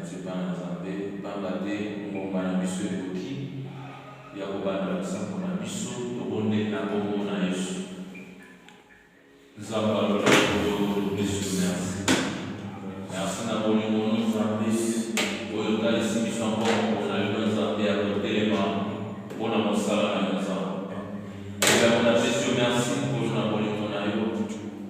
Tepana Zambe, Bambate, Mbomba na biso ekoki, ya kobanda bisango na biso, tobonde na bongo na Yesu. Nzambe alola koyo biso merci. Merci na bolingo Nzambe, oyo talisi biso encore na lelo Nzambe ya kotelema, mpona mosala na Nzambe. Oyo na biso merci koyo na bolingo na yo.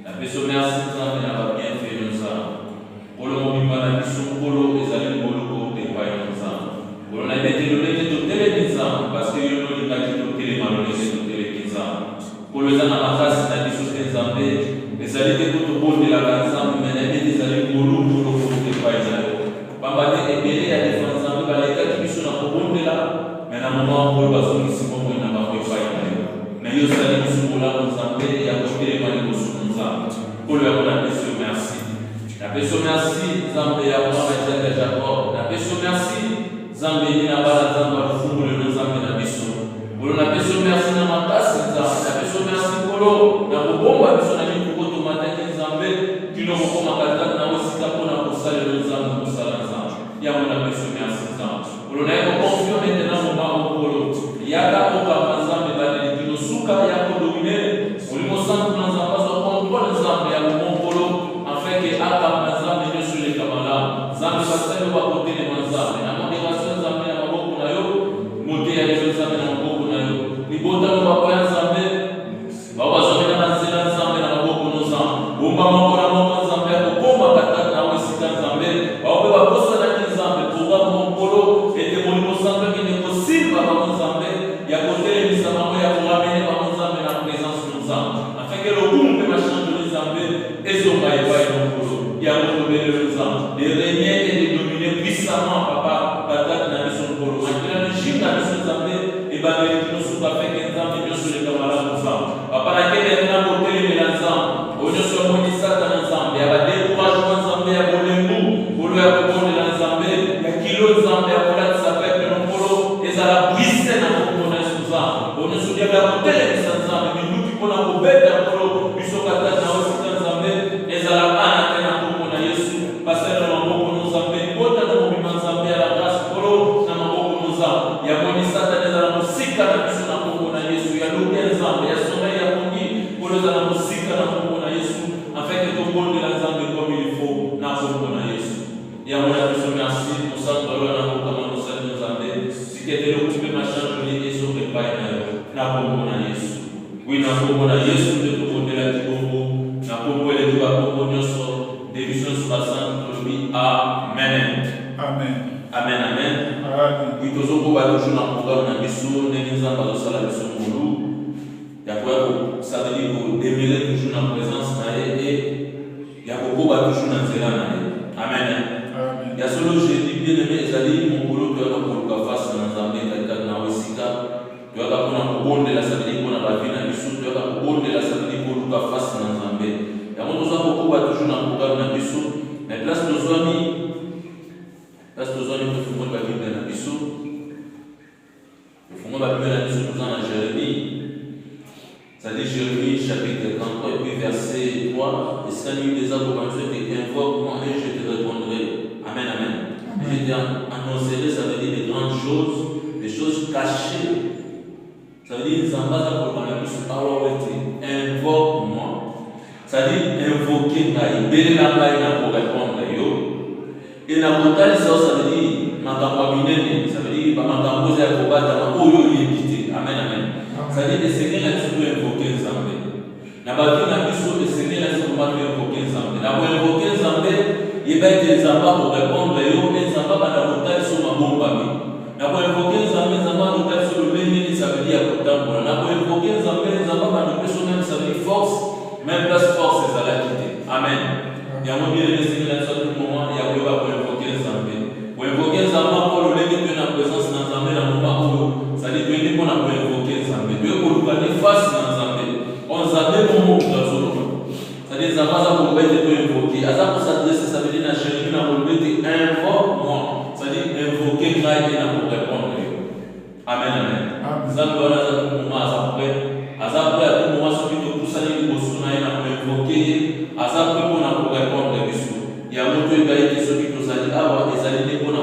Na biso merci Nzambe na ba bienfait Nzambe. Olo mobimba na biso nkolo ezali moloko epai na Nzambe. Olo na ebete lolenge totelemi Nzambe, parce que yo nolingaki totelema lolenge toteleki Nzambe. Olo eza na makasi na biso te Nzambe, ezali te po tobondelaka Nzambe, me na ebete ezali moloko epai na yo. Pamba te ebele ya defa Nzambe balekaki biso na kobondela, me na moma oyo bazongisi bongo na bango epai na yo. Me yo osali biso molako Nzambe ya kotelema liboso na Nzambe. Olo yango na biso merci. Na biso merci Nzambe ya mama ya Jacob. Na biso merci Nzambe na bala Nzambe alufungule na Nzambe na biso. Olo na biso merci na makasi Nzambe. Na biso merci kolo na kubomba biso na mikuko tomataki Nzambe kino mokoma katata na osika pona kosala na Nzambe kosala Nzambe. Ya mona biso merci Nzambe. Olo na yako confio maintenant mo mama kolo. Yaka okama Nzambe badeli kino suka ya kodomine. Olimo santu na Nzambe so contrôle Nzambe ya monkolo afin que akama Nzambe nyoso le kamala. Nzambe basali wa kotele Nzambe. Na modération Nzambe na maboko na yo. Mote ya Nzambe na maboko na yo. Libota no bako ya Nzambe. Baba zomena na nzela Nzambe na maboko no Nzambe. Umba maboko na maboko Nzambe ya kukomba katata na wesika Nzambe. Baobe bakosa na Nzambe programme monkolo ete molimo Nzambe kine kosimba ba Nzambe ya kotele misama ya kuramene ba Nzambe na présence de Nzambe. Afin que le gumbe machanto Nzambe ezonga epai monkolo ya motobele Nzambe. De régner et de dominer puissamment papa patate na biso monkolo. Makila na jinga biso Nzambe e ba kino suka fait que Nzambe nyoso le kamala Nzambe. Papa na kele na kotele na Nzambe. Onyo so moni sata na Nzambe ya ba découragement Nzambe ya bolembu. Bolo ya kokonde na Nzambe ya kilo Nzambe ya kola sa peuple monkolo ezala brise na mokonde na Nzambe. Onyo so dia ba kotele na Nzambe minuti pona kobeta monkolo biso kata na osika Nzambe ezala bana tena mokonde na Yesu. Passer na maboko na Nzambe bota na mobima Nzambe ya la grâce polo na maboko na Nzambe. Ya moni sata ezala musika na biso na mokonde na Yesu ya luke Nzambe ya sommeil ya kongi polo ezala musika na mokonde na Yesu afin que tout monde de Nzambe comme il faut na mokonde na Yesu. Ya mona biso merci pour ça que na mokama no sala Nzambe sikete lo kupe machanjo ni Yesu repai na mokonde na Yesu. Oui na mokonde na Yesu de tout monde la tibongo na kombo ele tuba kombo nyoso division 60 aujourd'hui amen. Amen. Amen amen. Amen. Oui tozoko ba toujours na programme na biso ndenge Nzambe azosala biso ngolu. Ya kwa ça veut dire que demeurer toujours na présence na et ya kokoba toujours na nzela na ye. Amen. Amen. Ya solo je dis bien aimé ezali mokolo to ya koluka face na Nzambe kaka na osika to ya kapona kobondela ça veut dire pona ba vie na biso to ya kobondela ça veut dire koluka face na Nzambe. Ya moto za kokoba toujours na programme na biso na place tozwami to fungo ba Bible na biso. Fungo ba Bible na biso tozana na Jérémie. Ça dit Jérémie chapitre 33 et puis verset 3. Et si l'année des arbres comme je invoque-moi et je te répondrai. Amen, amen. Je t'annoncerai, ça veut dire des grandes choses, des choses cachées. Ça veut dire Zambasa pour la mission invoque-moi. Ça veut dire invoquer Naï. Belle la maille pour répondre à yo. Et la brutale, ça veut dire Makamabine. Ça veut dire Makamose à combattre. Oyo yébité. Amen, amen. Ça veut dire le Seigneur a toujours invoqué Nzambe. Na baki na biso le Seigneur a toujours invoqué Nzambe. Na invoqué Nzambe, il va être Nzamba pour répondre yo, et Nzamba va na montagne sur ma bombe. Na invoqué Nzambe, Nzamba montagne sur le béni, ça veut dire contemporain. Na invoqué Nzambe, Nzamba va nous pécher même ça veut dire force, même place force c'est la quitter. Amen. Il y a mon bien le Seigneur à tout moment, il y a pour invoquer Nzambe. Pour invoquer Nzamba pour le léguer que na présence na Nzambe na moment où ça dit que ni pour na invoquer Nzambe. Dieu pour nous face na Nzambe. On Nzambe pour nous dans son ça dit Nzamba ça pour être invoquer. À ça pour s'adresser ça veut dire na Jérémie na pour dire invoque-moi. Ça dit invoquer Christ et na pour répondre. Amen amen. Nzambe wana za tout moment à ça pour à tout moment celui qui pousse à lui pour sonner na pour invoquer. À ça pour na pour répondre biso. Il y a beaucoup de gars qui sont qui nous a dit ah ouais les allez pour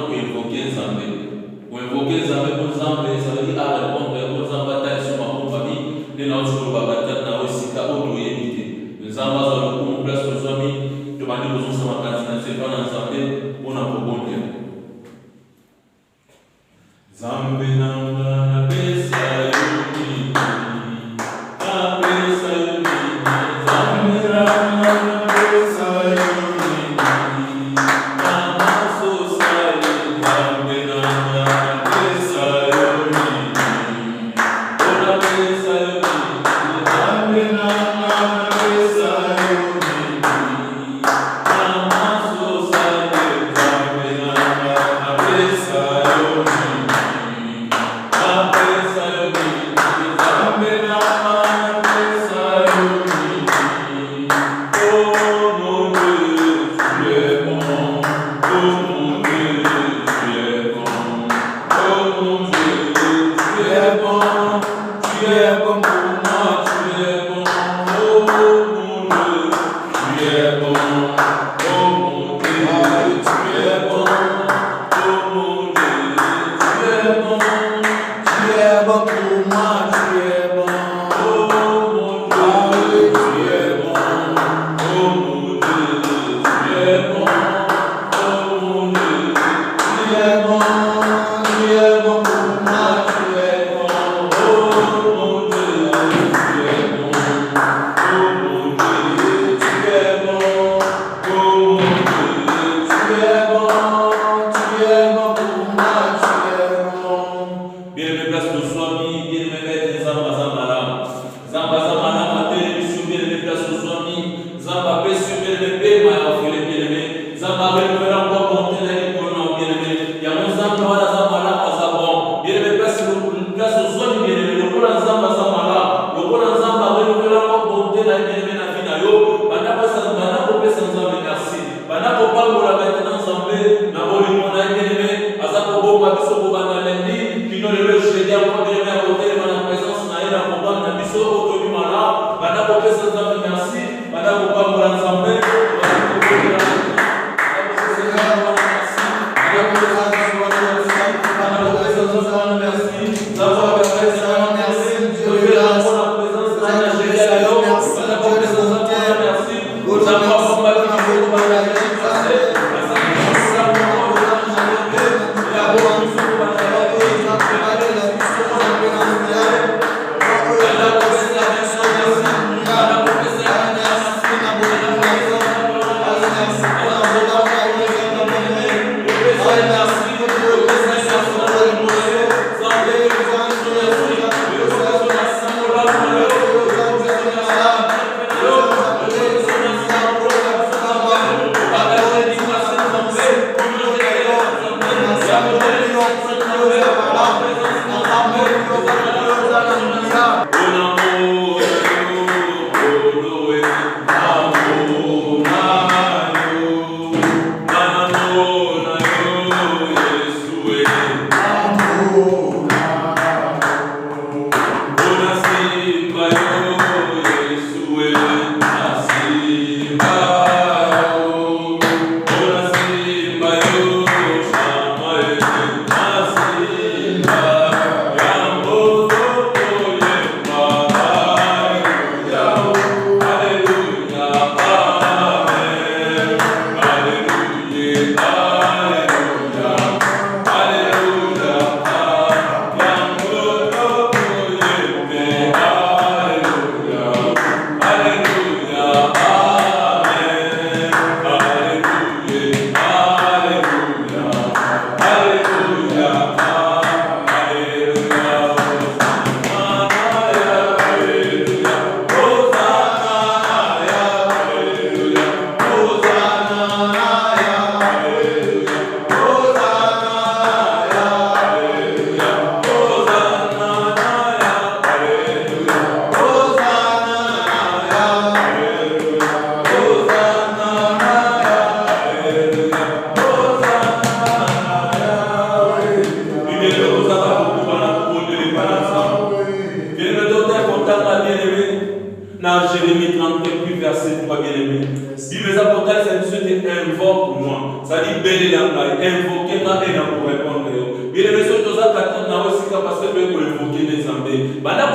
Bana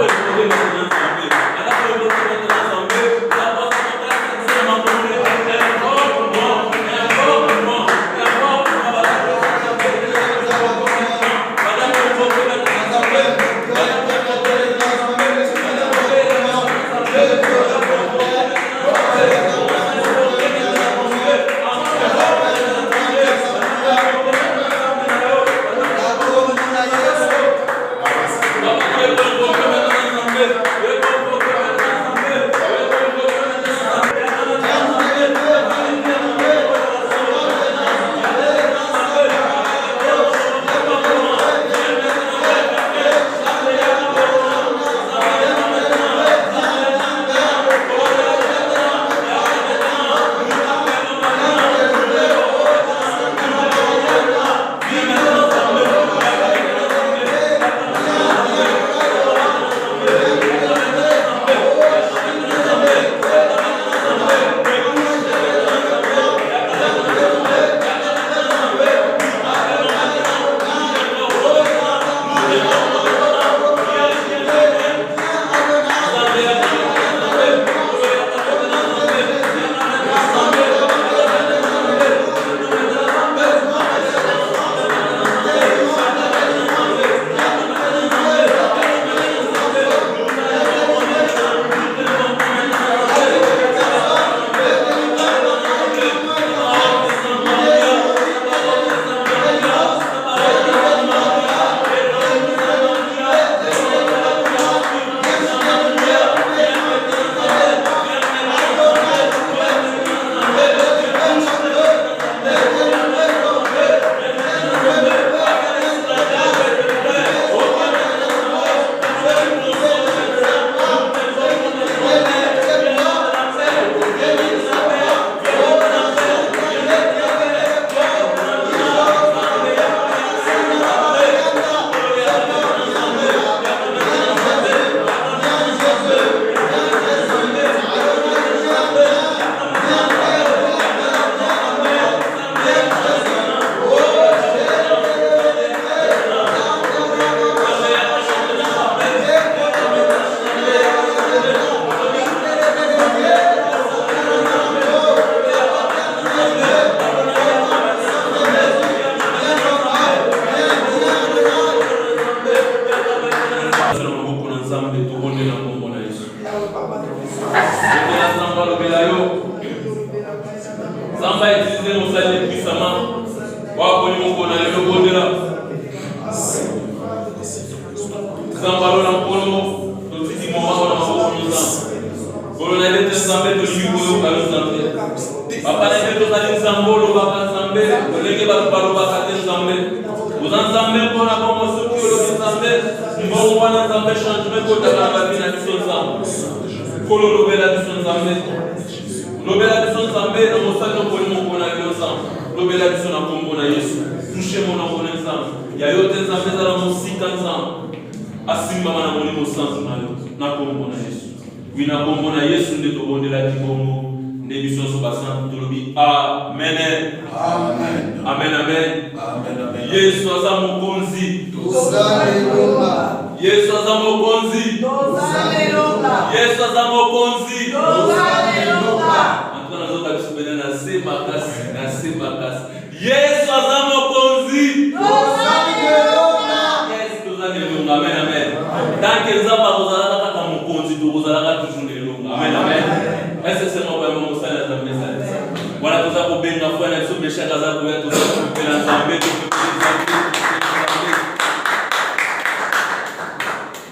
Nzambe mosali puissamment. Wakoli mokona lelo bondela. Zambalo na mkono. Totiki moma wana maboko Nzambe. Bolo na lete Nzambe tolingi koyo kalo Nzambe. Papa na lete tozali Nzambolo baka Nzambe. Olenge balo baka te Nzambe. Oza Nzambe mpona bongo soki olobi Nzambe. Mbongo wana Nzambe changement kotaka na babi na biso Nzambe. Kolo lobela biso Nzambe. Lobela biso Nzambe na mosali nokoli mokona lelo Nzambe. Lobela biso na kombo na Yesu. Touche mona kone Nzambe. Ya yote Nzambe ezala mosika Nzambe. Asimba na molimo sanzu na yo. Na kombo na Yesu. Wina kombo na Yesu nde tobondela kibongo. Nde biso so basantu tolobi amen. Amen. Amen amen. Amen. Yesu aza mokonzi. Tozalelonga. Yesu aza mokonzi. Tozalelonga. Yesu aza mokonzi. Tozalelonga. Antwana zoka bisubele na se makasi. Yesu aza mokonzi. Tozalelonga. Yesu tozalelonga. Amen amen. Tanke nzamba kozalaka kaka mokonzi tokozalaka toujours lelonga. Amen amen. Est-ce que c'est moi vraiment mon salaire de message? Voilà tout ça pour bien faire la soupe de chaque hasard pour être tout ça pour faire l'ensemble.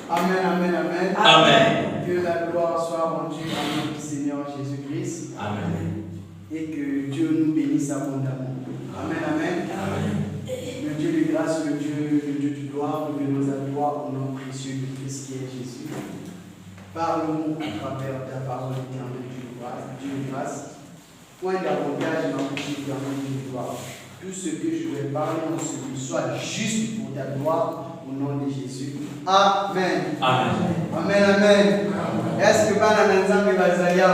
Amen, amen, amen. Amen. Que la gloire soit rendue à notre Seigneur Jésus-Christ. Amen. Et que Dieu nous bénisse abondamment. Amen, amen. Amen. Le Dieu de grâce, le Dieu de gloire, nous venons à toi au nom précieux de Christ qui est Jésus. Parle-nous à travers ta parole éternelle. Dieu de grâce, point d'avantage dans le Dieu de gloire. Tout ce que je vais parler en ce qui soit juste pour ta gloire, au nom de Jésus. Amen. Amen. Amen, amen. Est-ce que Bana Nzambe Bazalia?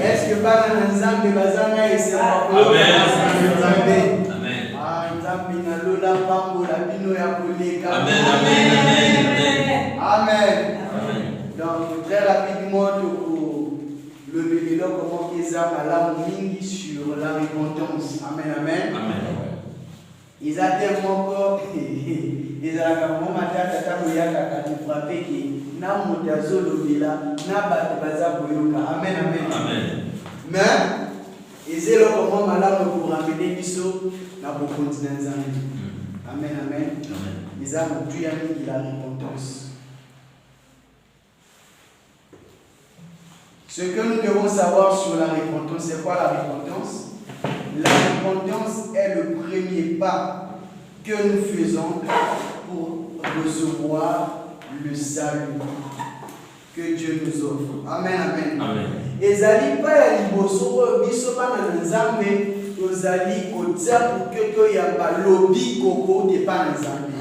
Est-ce que Bana Nzambe Bazana et c'est Amen. Amen. Ah, Nzambe na lola pambo la bino ya koleka. Amen, amen, amen. Amen. Donc, très rapidement, le vélo comment qu'ils ont la mingi sur la repentance. Amen, amen. Amen. Ils ont tellement peur. Ils ont comme matata taboyaka quand frappé qui na motazo lobila na batabaza boyoka. Amen, amen. Amen. Mais ils ont comment malade pour ramener biso na beaucoup d'années. Amen, amen. Ils ont tout mis la repentance. Ce que nous devons savoir sur la repentance, c'est quoi la repentance? La repentance est le premier pas que nous faisons pour recevoir le salut que Dieu nous offre. Amen, amen. Amen. Ezali pa ya liboso biso bana nzambe tozali kotia pour que to ya ba lobi koko de pa nzambe.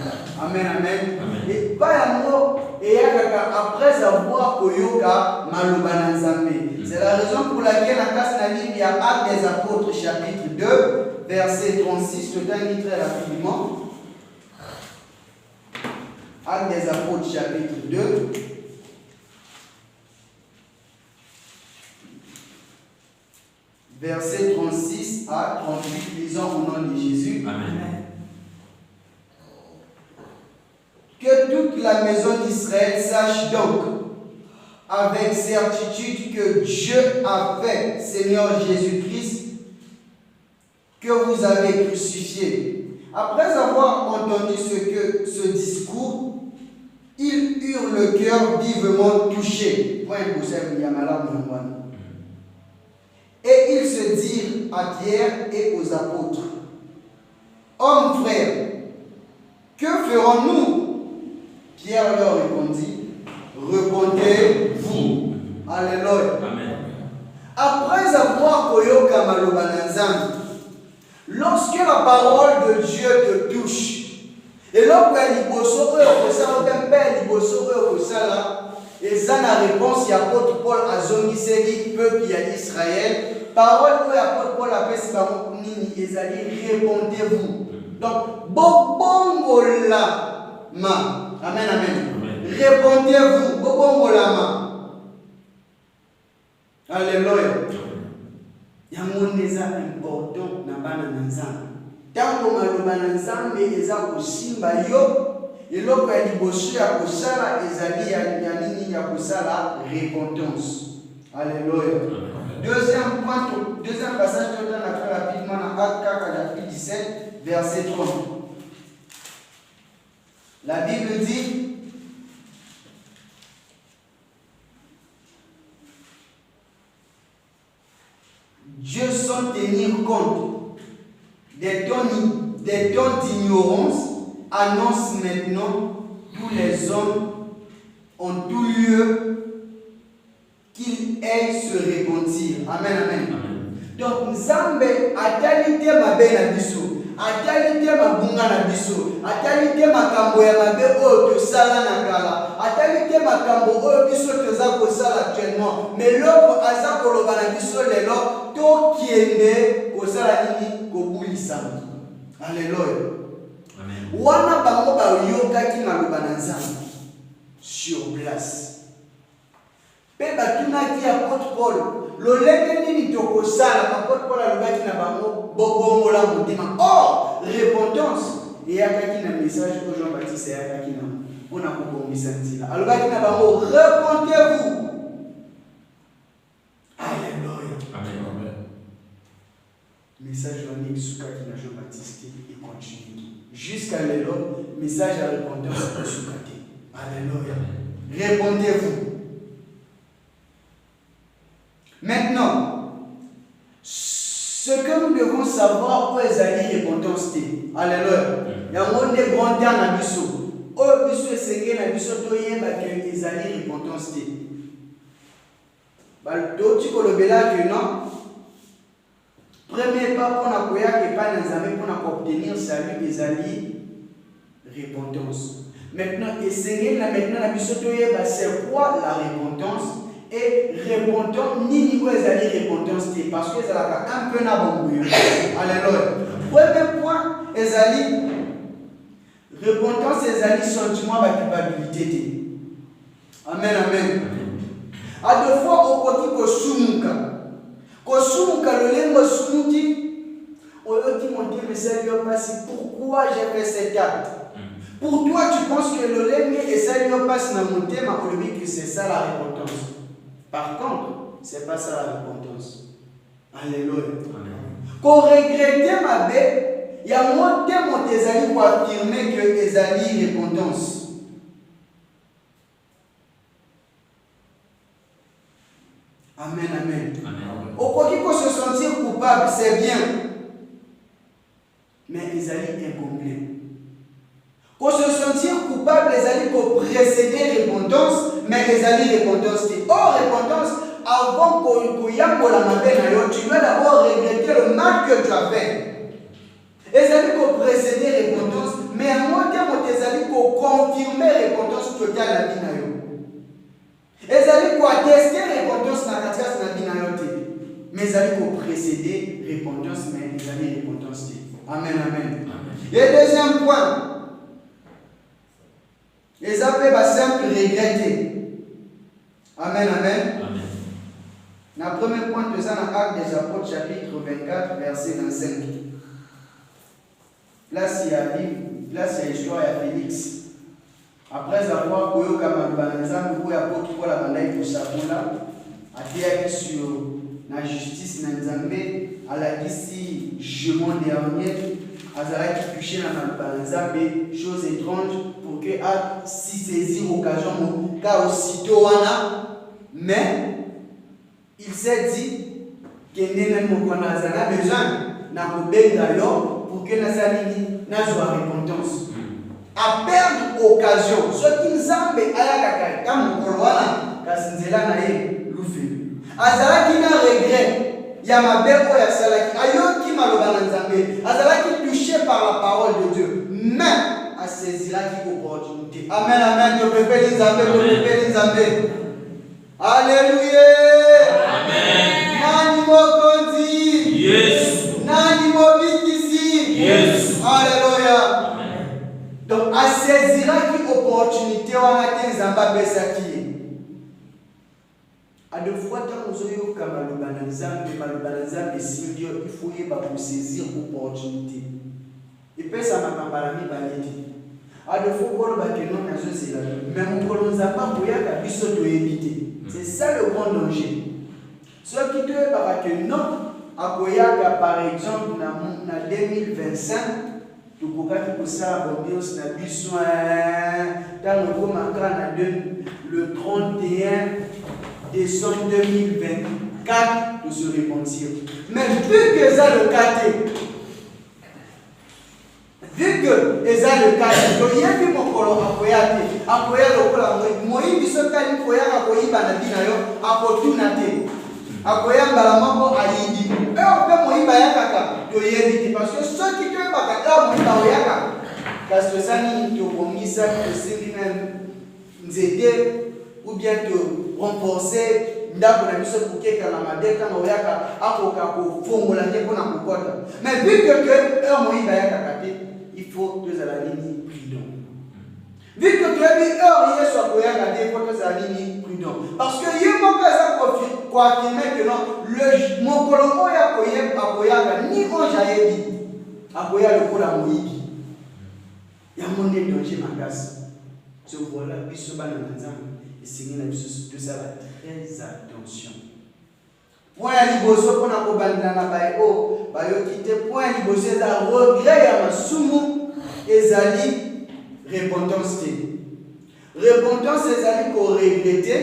Amen, amen. Et pas ya mo et après avoir koyoka maloba nzambe. C'est la raison pour laquelle la casse na Bible, il y a Actes des Apôtres chapitre 2 verset 36, je t'indique très rapidement. Actes des Apôtres chapitre 2 verset 36 à 38, lisons au nom de Jésus. Amen. Que toute la maison d'Israël sache donc avec certitude que Dieu a fait Seigneur Jésus-Christ que vous avez crucifié. Après avoir entendu ce discours, ils eurent le cœur vivement touché. Et ils se dirent à Pierre et aux apôtres: Hommes frères, que ferons-nous? Pierre leur répondit: Repentez-vous. Alléluia. Amen. Après avoir koyoka maloba na Nzambe, lorsque la parole de Dieu te touche, et lorsque liboso oyo kosala pembe liboso oyo kosala, eza na réponse ya apôtre Paul azongiseli peuple ya Israël, parole oyo apôtre Paul apesi bango nini ezali repentez-vous. Donc bobongola ma. Amen, amen. Répondez-vous, bobongolama. Alléluia. Yamoneza important na bana nzambe. Tango maloba na nzambe eza kosimba yo, eloko ya liboso ya kosala ezali ya nini ya kosala repentance. Alléluia. Deuxième passage, je donne très rapidement dans Actes chapitre 17, verset 30. La Bible dit, Dieu sans tenir compte des dons d'ignorance annonce maintenant tous les hommes en tout lieu qu'ils aillent se repentir. Amen, amen. Donc, Nzambe a qualité ma belle na biso, a qualité ma bunga na biso, a qualité ma kambo ya ma belle o to sala na kala, a qualité ma kambo o biso to za ko sala actuellement. Mais l'autre aza ko loba na biso lelo to kiende ko sala nini ko bulisa. Alléluia. Amen. Wana bango ba yoka ki maloba na Nzambe sur place. Pe batuna ki apôtre Paul lolenge nini tokosala apôtre Paul alobaki na bango bobongola motema. Or repentance eyakaki na message que Jean-Baptiste eyakaki na mpona kobongisa nzela alobaki na bango repentez-vous. Alléluia. Amen. Message wana esukaki na Jean-Baptiste et continue jusqu'à lelo message à repentance esukaki. Alléluia. Répondez-vous. Maintenant, ce que nous devons savoir où est allée repentance. Alléluia. Il y a un monde de grand temps à Bissau. Oh, Bissau est ségué à Bissau, toi, il y a des allées repentance. D'autres, tu peux le que non. Premier pas pour la koya qui pas dans les pour obtenir salut des alliés repentance. Maintenant, essayer maintenant la Bissau, c'est quoi la repentance? Et repentance, ni niveau les alliés repentance, parce que ça a un peu n'abonné. Alléluia. Premier point, les alliés repentance, les alliés sentiment de culpabilité. Amen, amen. À deux fois, au côté que sumuka, le lengo sumuki, au lieu de monter le Seigneur passe. Pourquoi j'ai fait cet acte? Pour toi, tu penses que le lengo et Seigneur passe dans mon thème, au lieu que c'est ça la repentance. Par contre, ce n'est pas ça la repentance. Alléluia. Pour regretter ma bête, il y a moins de temps tes amis pour affirmer que tes amis repentance. Amen, amen. Au quoi qu'il faut se sentir coupable, c'est bien. Mais les amis incomplets. Pour se sentir coupable, les amis pour précéder repentance, mais les amis repentance. Or, repentance, avant qu'on y aille pour la main, tu dois d'abord regretter le mal que tu as fait. Les amis pour précéder repentance, mais à moins terme, tes amis pour confirmer repentance totale à la vie. Les amis pour attester repentance dans la classe de la vie. Mais les amis pour précéder repentance, mais les amis repentance. Amen, amen. Et deuxième point. Les appels va simple regretter. Amen, amen. Le premier point de ça dans Actes des Apôtres, chapitre 24, verset 25. Place il y a l'histoire de Félix. Après avoir couru comme un banzan, où l'apôtre Paul a bandé pour sa boula, a été sur la justice dans Nzambé, à la ici, jugement dernier. Azara qui touchait dans le Nzambé, chose étrange, pour que si saisir l'occasion, car aussitôt mais il s'est dit qu'il n'y a pas besoin pour que Nazalini n'a pas repentance. À perdre l'occasion, ce qui Nzambe a comme Corona, Kasinzela Nae, Loufé. Azara qui n'a regret. Il y a ma belle pour la salaki. Ayo qui m'a le Nzambe. Azara qui touché par la parole de Dieu. Mais à saisir qui opportunité. Amen, amen. Dieu peut faire les Nzambe. Alléluia. Amen. Nani mokondi. Yes. Nani mobikisi. Yes. Alléluia. Amen. Donc à saisir qui opportunité on a été Nzamba besaki. À deux fois, quand nous avons comme le bananzam, et si Dieu, il faut y saisir l'opportunité. Et puis ça m'a pas parlé de à deux fois, on va que non, mais on ne peut pas éviter. C'est ça le grand danger. Ce qui te dit que non, akoyaka par exemple na 2025, tu pourras que ça abondios na biso dans le 31 décembre 2024 de se repentir. Mais vu que ça le cas, vu que ça le cas, il y a des gens qui ont akoya lokola moi biso kali koya akoyiba na bina yo akotuna te. Akoya mbala moko ayidi. Et on peut moyiba yakaka to yedi parce que ceux qui te bakaka moyiba oyaka. Parce que ça ni to komisa to sindina nzete ou bien te renforcer ndako na biso kukeka na madeka na oyaka akoka ko fongola te pona kokota. Mais vu que moyiba yakaka te, il faut que ça la ligne prudent. Vu que tu as dit heure hier soit koyaka te, il faut que ça la ligne prudent. Parce que hier mon cas ça confirmer que non le mon kolongo ya koyaka ni onja yebi akoya lokola moyibi. Ya monde danger makasi. Ce voilà biso bana nzambe esingi na biso tout ça va très attention. Point ya liboso pona ko bandana na bayo kite point liboso za regret ya masumu ezali repentance te. Repentance ezali ko regretter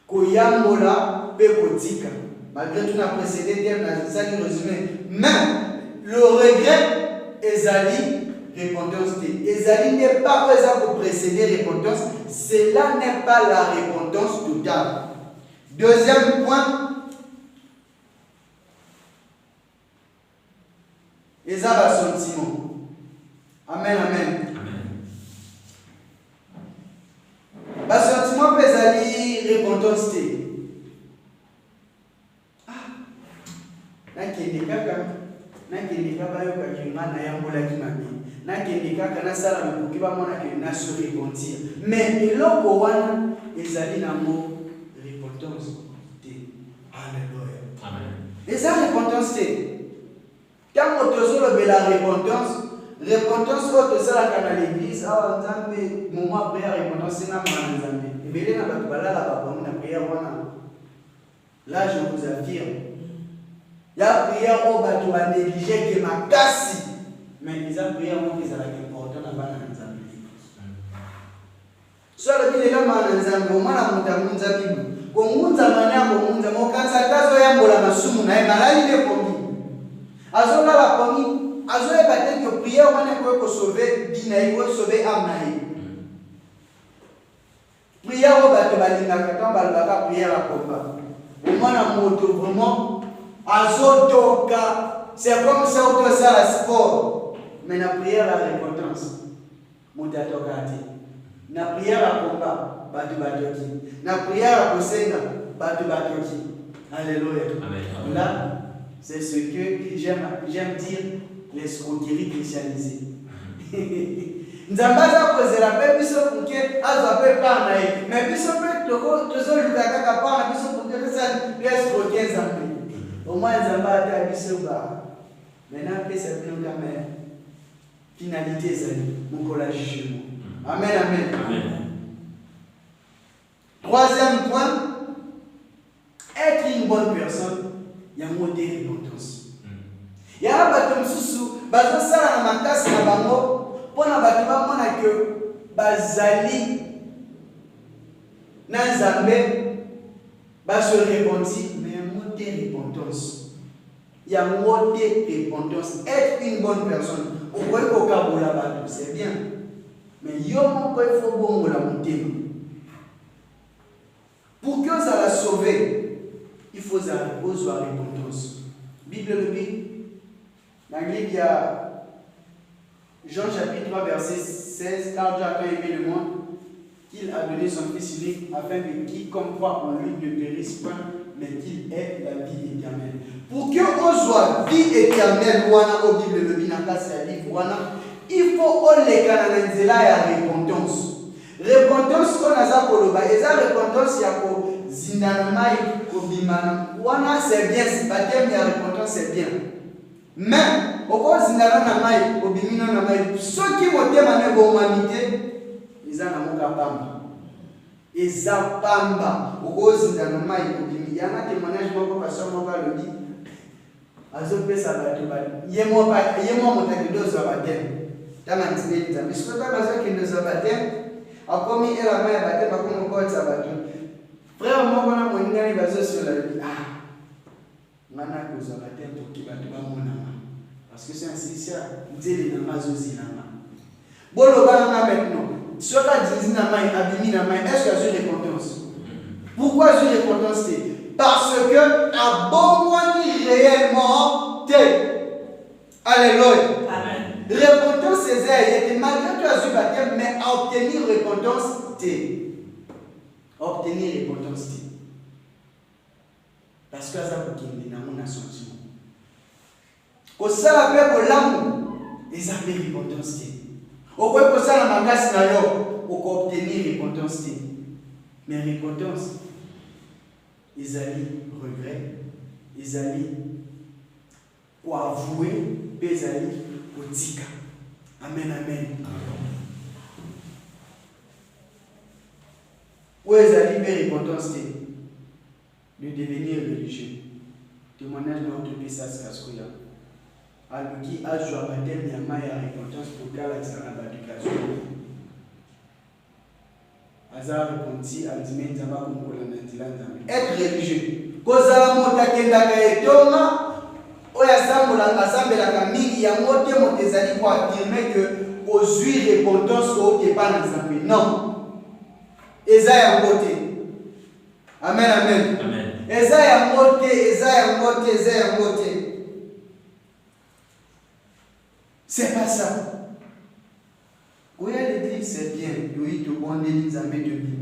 ko yambola pe kotika. Malgré tout na précédé terme na ça qui résumé. Mais le regret ezali repentance te. Ezali n'est pas pour précéder repentance, cela n'est pas la repentance totale. Deuxième point, eza ba sentiment. Amen, amen. Ba sentiment ezali repentance te. Nakende kaka yo kakima na yambola kimabi. Nakende kaka na sala mokoki ba mona ke na se repentir. Mais eloko wana ezali na mo repentance te. Alléluia. Amen. Eza repentance te. Quand on te la repentance autre ça dans l'église, nzambe moment après la repentance c'est na nzambe. Ebele na ba balala ba na prière wana. Là je vous affirme, la prière au bato a négligé que ma kasi, mais les prières ont qui ça important na bana nzambe. Soit le là ma nzambe au mana muta bibu. Ko munza manya ko munza mo kansa kazo ya mbola masumu na malali de komi. Azola la komi, azoe battre que prière wana ko sauver bina ko sauver amnaï. Prière au bato balinga quand balaka prière à combat. Au moins moto vraiment azotoka, c'est comme ça auto ça la sport. Mais la prière à repentance, motatokati. Na prière à combat, batu batoki. Na prière à kosenga, batu batoki. Alléluia. Amen. Là, c'est ce que j'aime dire l'escroquerie christianisée. Nzambaza kozela pe biso kuke azo pe pana mais biso pe toko tozo luka kaka pana biso kuke ça l'escroquer nzambe. Au moins nzamba ata biso ba. Maintenant que c'est bien quand même finalité c'est mon collage. Amen, amen. Amen. Troisième point, être une bonne personne, il y a un mot de repentance. Il y a un bateau sous bateau ça na makasi na bango pona bato ba mona que bazali na nzambe ba se repentir mais un mot de repentance. Il y a un mot de repentance. Être une bonne personne, au point qu'au cas où la bateau c'est bien. Mais il faut bon la monter. Pour que ça la sauve, il faut sa repentance. Bible le dit, dans l'Église, il y a Jean chapitre 3, verset 16, car Dieu a tant aimé le monde qu'il a donné son Fils unique afin que quiconque croit en lui ne périsse point, mais qu'il ait la vie éternelle. Pour que on soit vie éternelle, au Bible le dit, il faut les canaliser la repentance. Repentance qu'on a ça pour le bas. Et ça repentance il y a pour zinanamai pour bimana. Wana c'est bien, c'est pas bien mais la repentance c'est bien. Mais au cas zinanamai pour bimina namai, ceux qui vont témoigner de l'humanité, ils en ont capable. Ils ont pamba au cas zinanamai pour bimina. Il y a un témoignage, mon pasteur m'a le dit. Azope sabato ba. Yemo motaki dozo batem. Tama ntsibeli nzambe. Siko ta bazo ki dozo batem. Akomi ela maya batem bakomo ko sabato. Frère moko na moninga ni bazo sur la vie. Ah. Ngana dozo batem pour ki bato ba monama. Parce que c'est un sincère. Nzeli na mazozi na ma. Bolo ba na maintenant. Soka dizi na mai abimi na mai. Est-ce que j'ai repentance? Pourquoi j'ai repentance? Parce que à bon moyen réellement alléluia. Amen. Repentance c'est malgré que tu as eu baptême, mais à obtenir repentance obtenir repentance parce que ça pour qu'il n'a mon sentiment. Au ça appelle l'amour et ça fait repentance. Au quoi que ça la magasse na yo, au obtenir repentance. Mais repentance ils allaient regret, ils allaient pour avouer, ils allaient pour tika. Amen, amen. Où ils allaient faire repentance de devenir religieux. Témoignage de notre Pessas Kaskoya. Alors qui a joué à baptême, il y a ma repentance pour qu'elle ait sa éducation. Être religieux. Kozala motakenda kaetonga oya sambola asambela kamili ya mote motezali pour affirmer que ozui repentance au pas dans Nzambe. Non. Eza ya mote. Amen amen. Amen. Eza ya mote. C'est pas ça. Oui, l'église c'est bien, oui, de bon l'église de Bibi.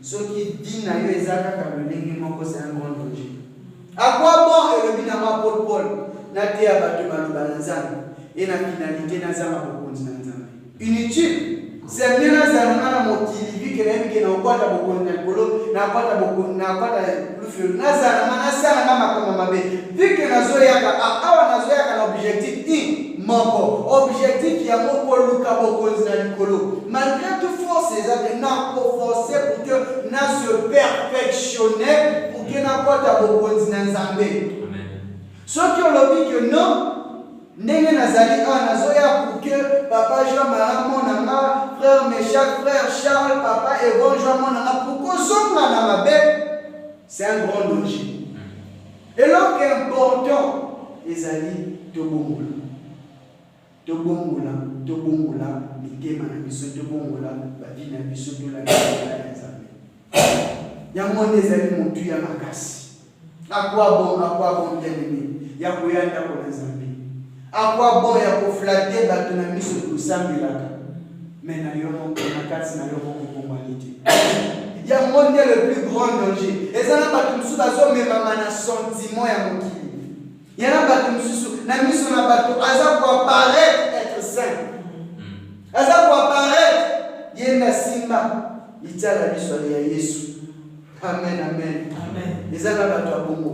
Ce qui dit na yo ezaka kabelenge moko c'est un grand danger. À quoi bon et le binama Paul na te abatu balobala nzambe et na finalité na zama bokonzi na nzambe. Inutile. C'est bien na zalanga na mokili vu que même que na kwata bokonzi na kolo na kwata plus feu na zalanga na sala na makoma mabe. Vu que na zoyaka awa na zoyaka na objectif moko objectif ya moko luka bokonzi na likolo malgré tout force ezate na ko forcer pour que na se perfectionner pour que na kota bokonzi na nzambe. Amen. Soki olobi que non ndenge nazali nazoya pour que papa Jean-Marie monanga frère Méchac frère Charles papa Evan Jean monanga pour kozonga na mabe c'est un grand danger. Et donc important ezali tobongola tobongola mitema na biso tobongola bavi na biso tolanda ya Nzambe. Yango ezali motu ya makasi. Akwa bon bien-aimé ya koyanda ko na Nzambe. Akwa bon ya ko flatter bato na biso tosambelaka. Mais na yo moko makasi na yo moko kombalite. Yango le plus grand danger. Ezana bato musu bazomema na sentiment ya mokili. Yana bato musu na miso na bato aza ko apparaître être saint. Aza ko apparaître yenda simba itala biso ya Yesu. Amen amen. Amen. Ezana bato abongo.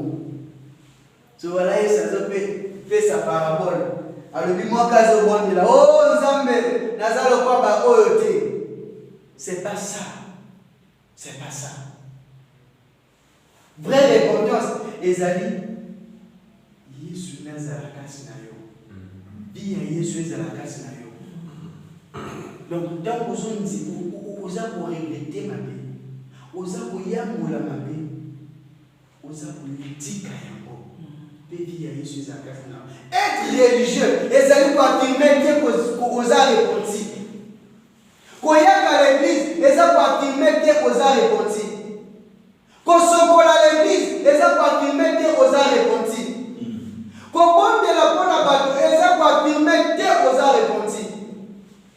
So voilà Yesu fait sa parabole. Alobi mwaka zo bondela oh Nzambe nazalo kwa ba oyo te. C'est pas ça. C'est pas ça. Vraie repentance ezali Yesu nazala kasi na yo. Bi ya Yesu ezala kasi na yo. Donc tant que vous dit oza ko regretter ma vie. Oza ko yamola ma vie. Oza ko litika yango. Bi ya Yesu ezala kasi na yo. Être religieux ezali ko affirmer que oza repenti. Koyaka l'église eza ko affirmer que oza repenti. Kosokola l'église eza ko affirmer que oza repenti. Comment de la bonne abattu, eza ko affirmer que oza repenti.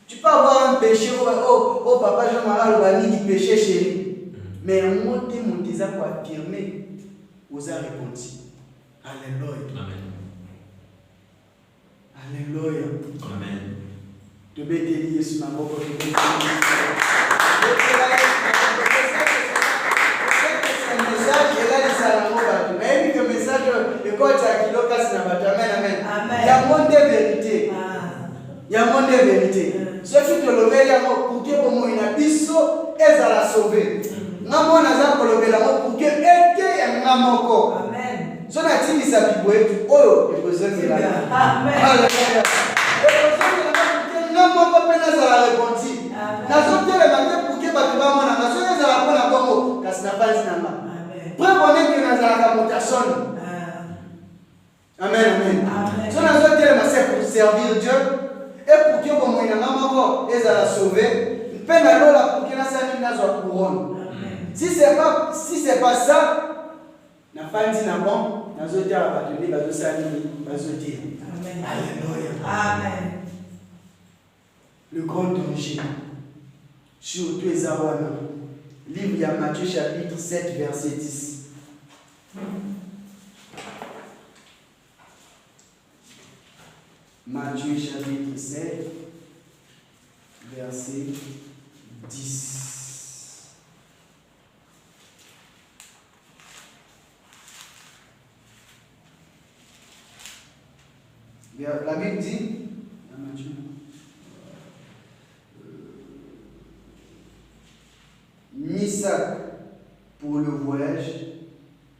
Tu peux avoir un péché, oh papa Jean-Marie Lobani dit péché chéri. Mais un mot eza ko affirmer oza repenti. Alléluia. Amen. Alléluia. Amen. Tu peux te lier sur ma moko. Il y a monde de vérité. Il y a monde de vérité. Ce qui te le met pour que pour moi il a biso et ça la sauver. Ngamo naza kolobela pour que ete ngamoko. Amen. So na tini sa bibwetu oyo ekozongela. Amen. Hallelujah. Ngamo papa na za répondre. Nazo telema te pour que bato bamona nazo za pona bongo kasi na panzi namba. Amen. Pour connaître que naza ka mutation. Amen, amen. Amen. So nazo telema c'est pour servir Dieu et pour que bomo ina ngamoko ezala sauver. Pena lola pour que na sani nazo couronne. Si c'est pas ça, na fandi na bon, na zo tia ba tuni ba zo sani ba zo tia. Amen. Alléluia. Amen. Le grand danger. Surtout Ezawana. Livre de Matthieu chapitre 7 verset 10. Matthieu chapitre 7 verset 10. La Bible dit, ni sac pour le voyage,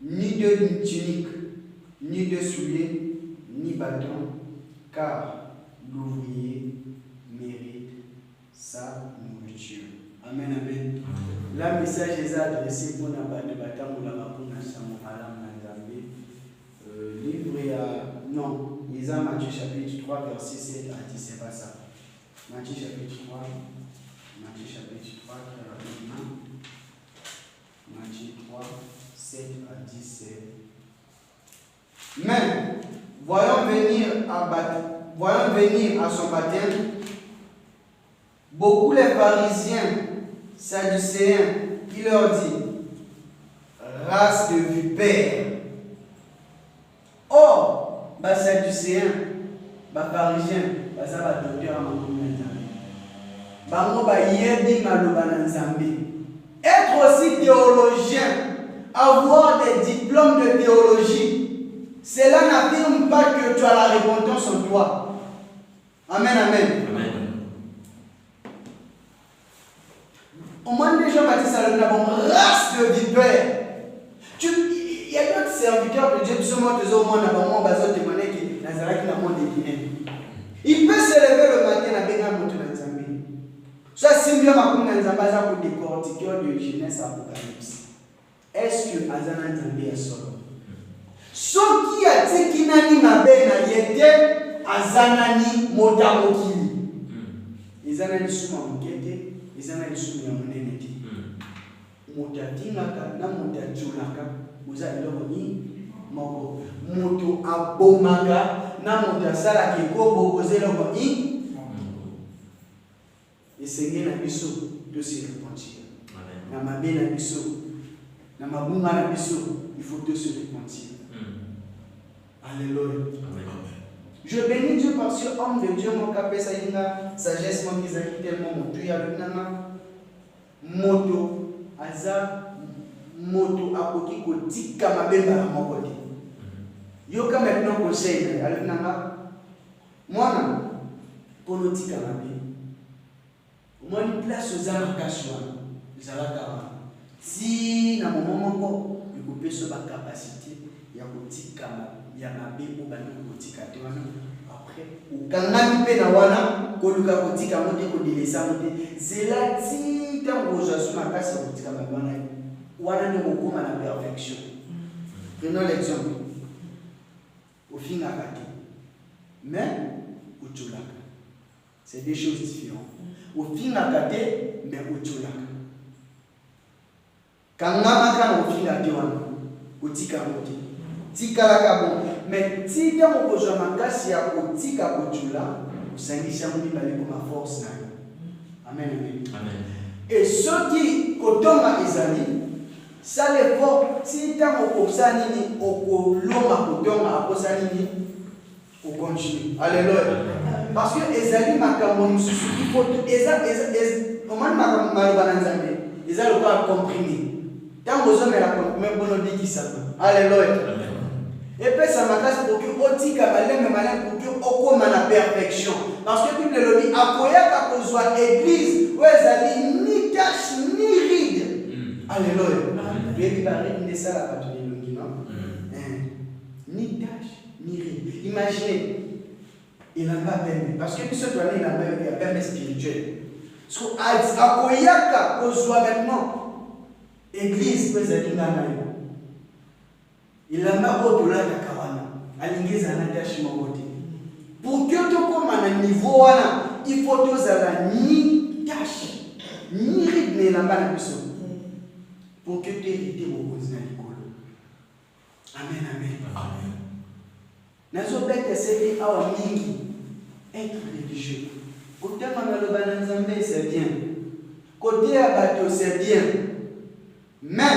ni de tunique, ni de souliers, ni bâton, car l'ouvrier mérite sa nourriture. Amen, amen. La message est adressé pour la bâton ou la bâton livre à non, Isa Matthieu chapitre 3 verset 7 à 10, c'est pas ça. Matthieu chapitre 3 rapidement. Matthieu 3, 7 à 10, c'est. Mais, voyons venir à son baptême, beaucoup les pharisiens, sadducéens, qui leur dit, race de vipères. Or, les sadducéens, les pharisiens, ils sont docteurs en être aussi théologien, avoir des diplômes de théologie, cela n'affirme pas que tu as la repentance en toi. Amen, amen. Amen. Au moins déjà baptisé à la race de vipères. Il y a d'autres serviteurs de Dieu qui sont morts au monde avant de témoigner que Nazareth n'a pas de. Il peut se lever le matin avec un mot de Nzambi. Ça, c'est bien ma commune Nzambaza pour décortiquer de Genèse à Apocalypse. Est-ce que Azana Nzambi est solo? Ce qui a dit qu'il n'a ni ma belle n'a yété, Azana ni Motamokili. Izana ni Souma Mokete, Izana ni Souma Yamoneneti. Motatingaka na Motatulaka, vous avez l'orni. Moto abomaka na moto asala keko bobozela ko i esenge na biso to se repentir na mabe na biso na mabunga na biso il faut te se repentir. Alléluia. Je bénis Dieu parce que homme de Dieu mon capé ça inga sagesse mon bizaki tellement mon Dieu avec nana moto aza moto akoki ko tika mabemba na mokodi. Yoka maintenant conseil avec nana moi politique à la vie. Moi une place aux arcassois zalaka si na moment moko ikope so ba capacité ya kotika ya mabe o ba kotika te wana après ukangami pe na wana koluka kotika mote ko delesa mote zela ti tango za suma kasi kotika mabana wana ne kokoma na perfection. Prenons l'exemple au fin à côté. Mais au tcholaka. C'est deux choses différentes. Au fin à côté, mais au tcholaka. Quand on a au fin à côté, au tika moté. Tika la bon. Mais si tu as un besoin de tika au tchola, au sangisha moni bali pour ma force. Amen, amen. Amen. Et ceux qui kotonga ezali ça les faut si tu as un sanini au loma kotonga au sanini au continue. Alléluia. Parce que ezali makambo mususu il faut au moins malobana nzambe ezali pas comprimé. Tant que vous la comprimé bono diki ça. Alléluia. Et puis ça m'a cassé pour que otika malem pour que okoma na perfection. Parce que Bible le dit akoya ka kozwa église où ezali ni cache ni ride. Alléluia. Puis il va régler ça la patrouille non? Ni tâche, ni rire. Imaginez, il n'a pas permis. Parce que ce doigt il a permis spirituel. Parce que à Koyaka, qu'on soit maintenant, église, peut être une il a pas au delà de la caravane. À l'église, à la tâche, mon côté. Pour que tu comme à un niveau, il faut que tu aies ni tâche, ni rythme, il n'a pas la personne. Pour que tu hérites au continent de l'école. Amen, amen. Amen. Nous avons essayé d'être religieux. Côté Manalobananzambe, c'est bien. Côté Abato, c'est bien. Mais,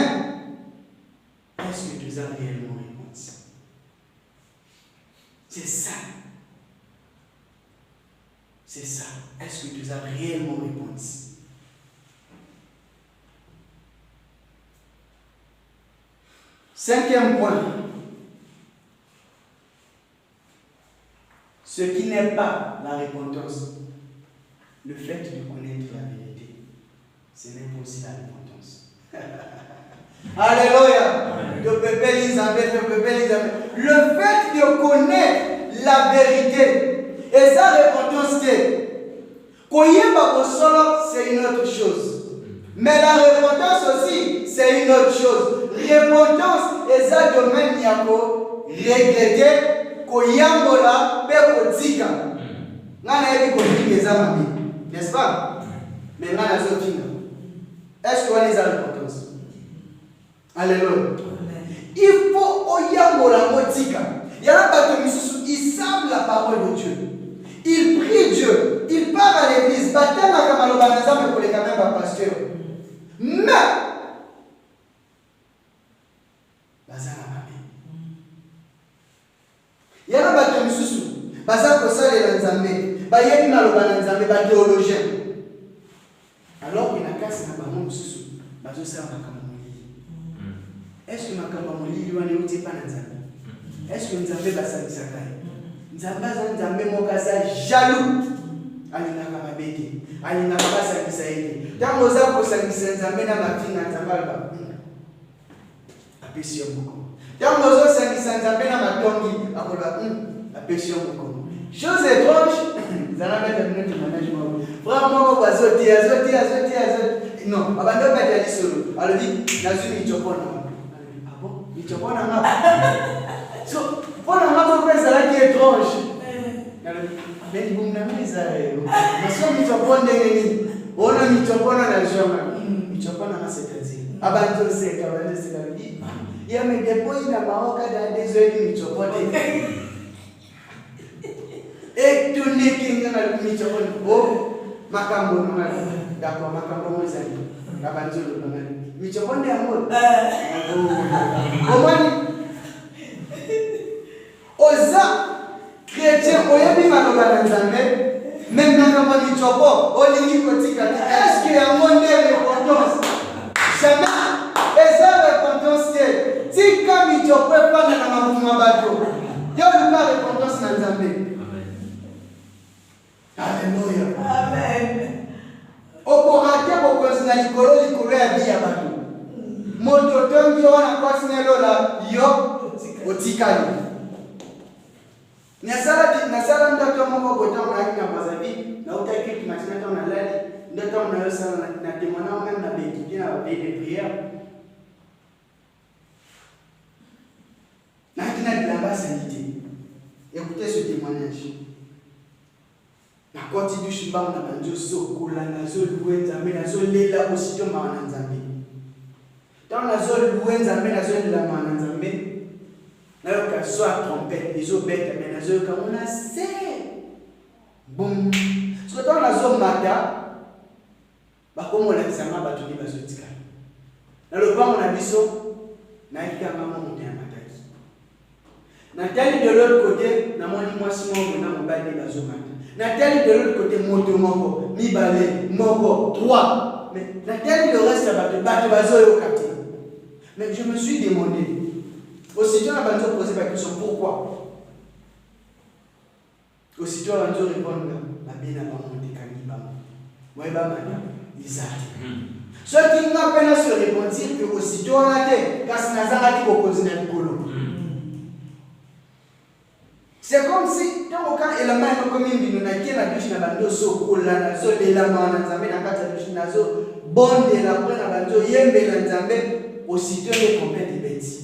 est-ce que tu as réellement réponse? C'est ça. C'est ça. Est-ce que tu as réellement réponse? Cinquième point. Ce qui n'est pas la repentance, le fait de connaître la vérité, ce n'est pas aussi la repentance. Alléluia. Le fait de connaître la vérité et sa repentance, c'est une autre chose. Mais la repentance aussi, c'est une autre chose. Repentance est ça domaine yako regretter koyambola pe kotika. Ngana yebi kotika ezama bi. N'est-ce pas? Mais ngana zotinga. Est-ce que on est à repentance? Alléluia. Il faut oyambola motika. Yana bato misusu, ils savent la parole de Dieu. Ils prient Dieu. Ils partent à l'église. Batema kamaloba nzambe pour les caméras par pasteur. Mais yana bato misusu baza kosalela nzambe bayebi maloba na nzambe bathéologien alors que na kasi na bango misusu bazosala makambo molili. Est-ce que makambo molili wana euti epa na nzambe? Est-ce que nzambe basalisaka ye? Nzambe aza nzambe moko aza jaloux, alingaka mabe te, alingaka basalisa ye te. Ntango oza kosangisa nzambe na mafinga nzambe aloba apesi yo moko. Ntango ozosangisa nzambe na matongi akoloba apesi yo moko. Chose étrange, zana beta minute management. Vraiment bazotia. Non, abando beta lisolo. Alobi nazwi michopona. Ah bon? Michopona ngapa? So, pona ngapa kwa zalaki étrange. Mais vous n'avez pas parce que michopona nini? Ona michopona na joma. Michopona na c'est-à-dire. Abando c'est la vie. Il y a mes dépôts dans Maroc dans des heures michopona. Et tout n'est qu'un gars qui michopona. Oh, makambo noma. D'accord, makambo mozali. Abando le noma. Michopona ya mo. Comment Oza chrétien oyebi maloba na nzambe même na kama michopo olingi kotika. Est-ce qu'il y a un monde de repentance? Jamais. Et ça repentance c'est si quand michopo pas na mafuma bato yo luka repentance na nzambe. Alléluia. Amen. Okorate bokozina likolo ya biya bato moto tongi wana kwasina lola yo otikali. Nasala ndoto moko boto maki na bazabi na utaki kimatina to na lali ndoto na yosala na témoignage même na béquille na veille de prière na kina bilamba sanité. Écoutez ce témoignage. Na koti du shimba na banjo sokola na zo louenza mais na zo lela aussi to ma na nzambe. Tant na zo louenza mais na zo lela ma na nzambe. Là, il y a soit trompette, les autres bêtes, mais les autres, on a c'est bon. Parce que dans la zone mata, comme on a dit, ça m'a battu les basotika. Dans le bas, on a dit ça, on a dit qu'à maman monter à mataki. Nathalie de l'autre côté, n'a pas dit moi si on a mon bail des bazomata. Nathalie de l'autre côté, moto moko, mi balai, moko, 3. Mais Nathalie le reste, elle va te bazo au quartier. Mais je me suis demandé. Aussitôt, on a posé la question pourquoi. Aussitôt, on a répondu la bien avant de Kanibam. Moi, Isaac. Ceux qui n'ont pas à se répondre que aussitôt on a été, car c'est Nazareth qui cause le colo. C'est comme si, tant qu'un élément est comme une bino, qui est la douche na bando so kola na so de la main na zambe na kata douche na so bonde la prenne na bando yembe na zambe aussitôt les complètes bêtis.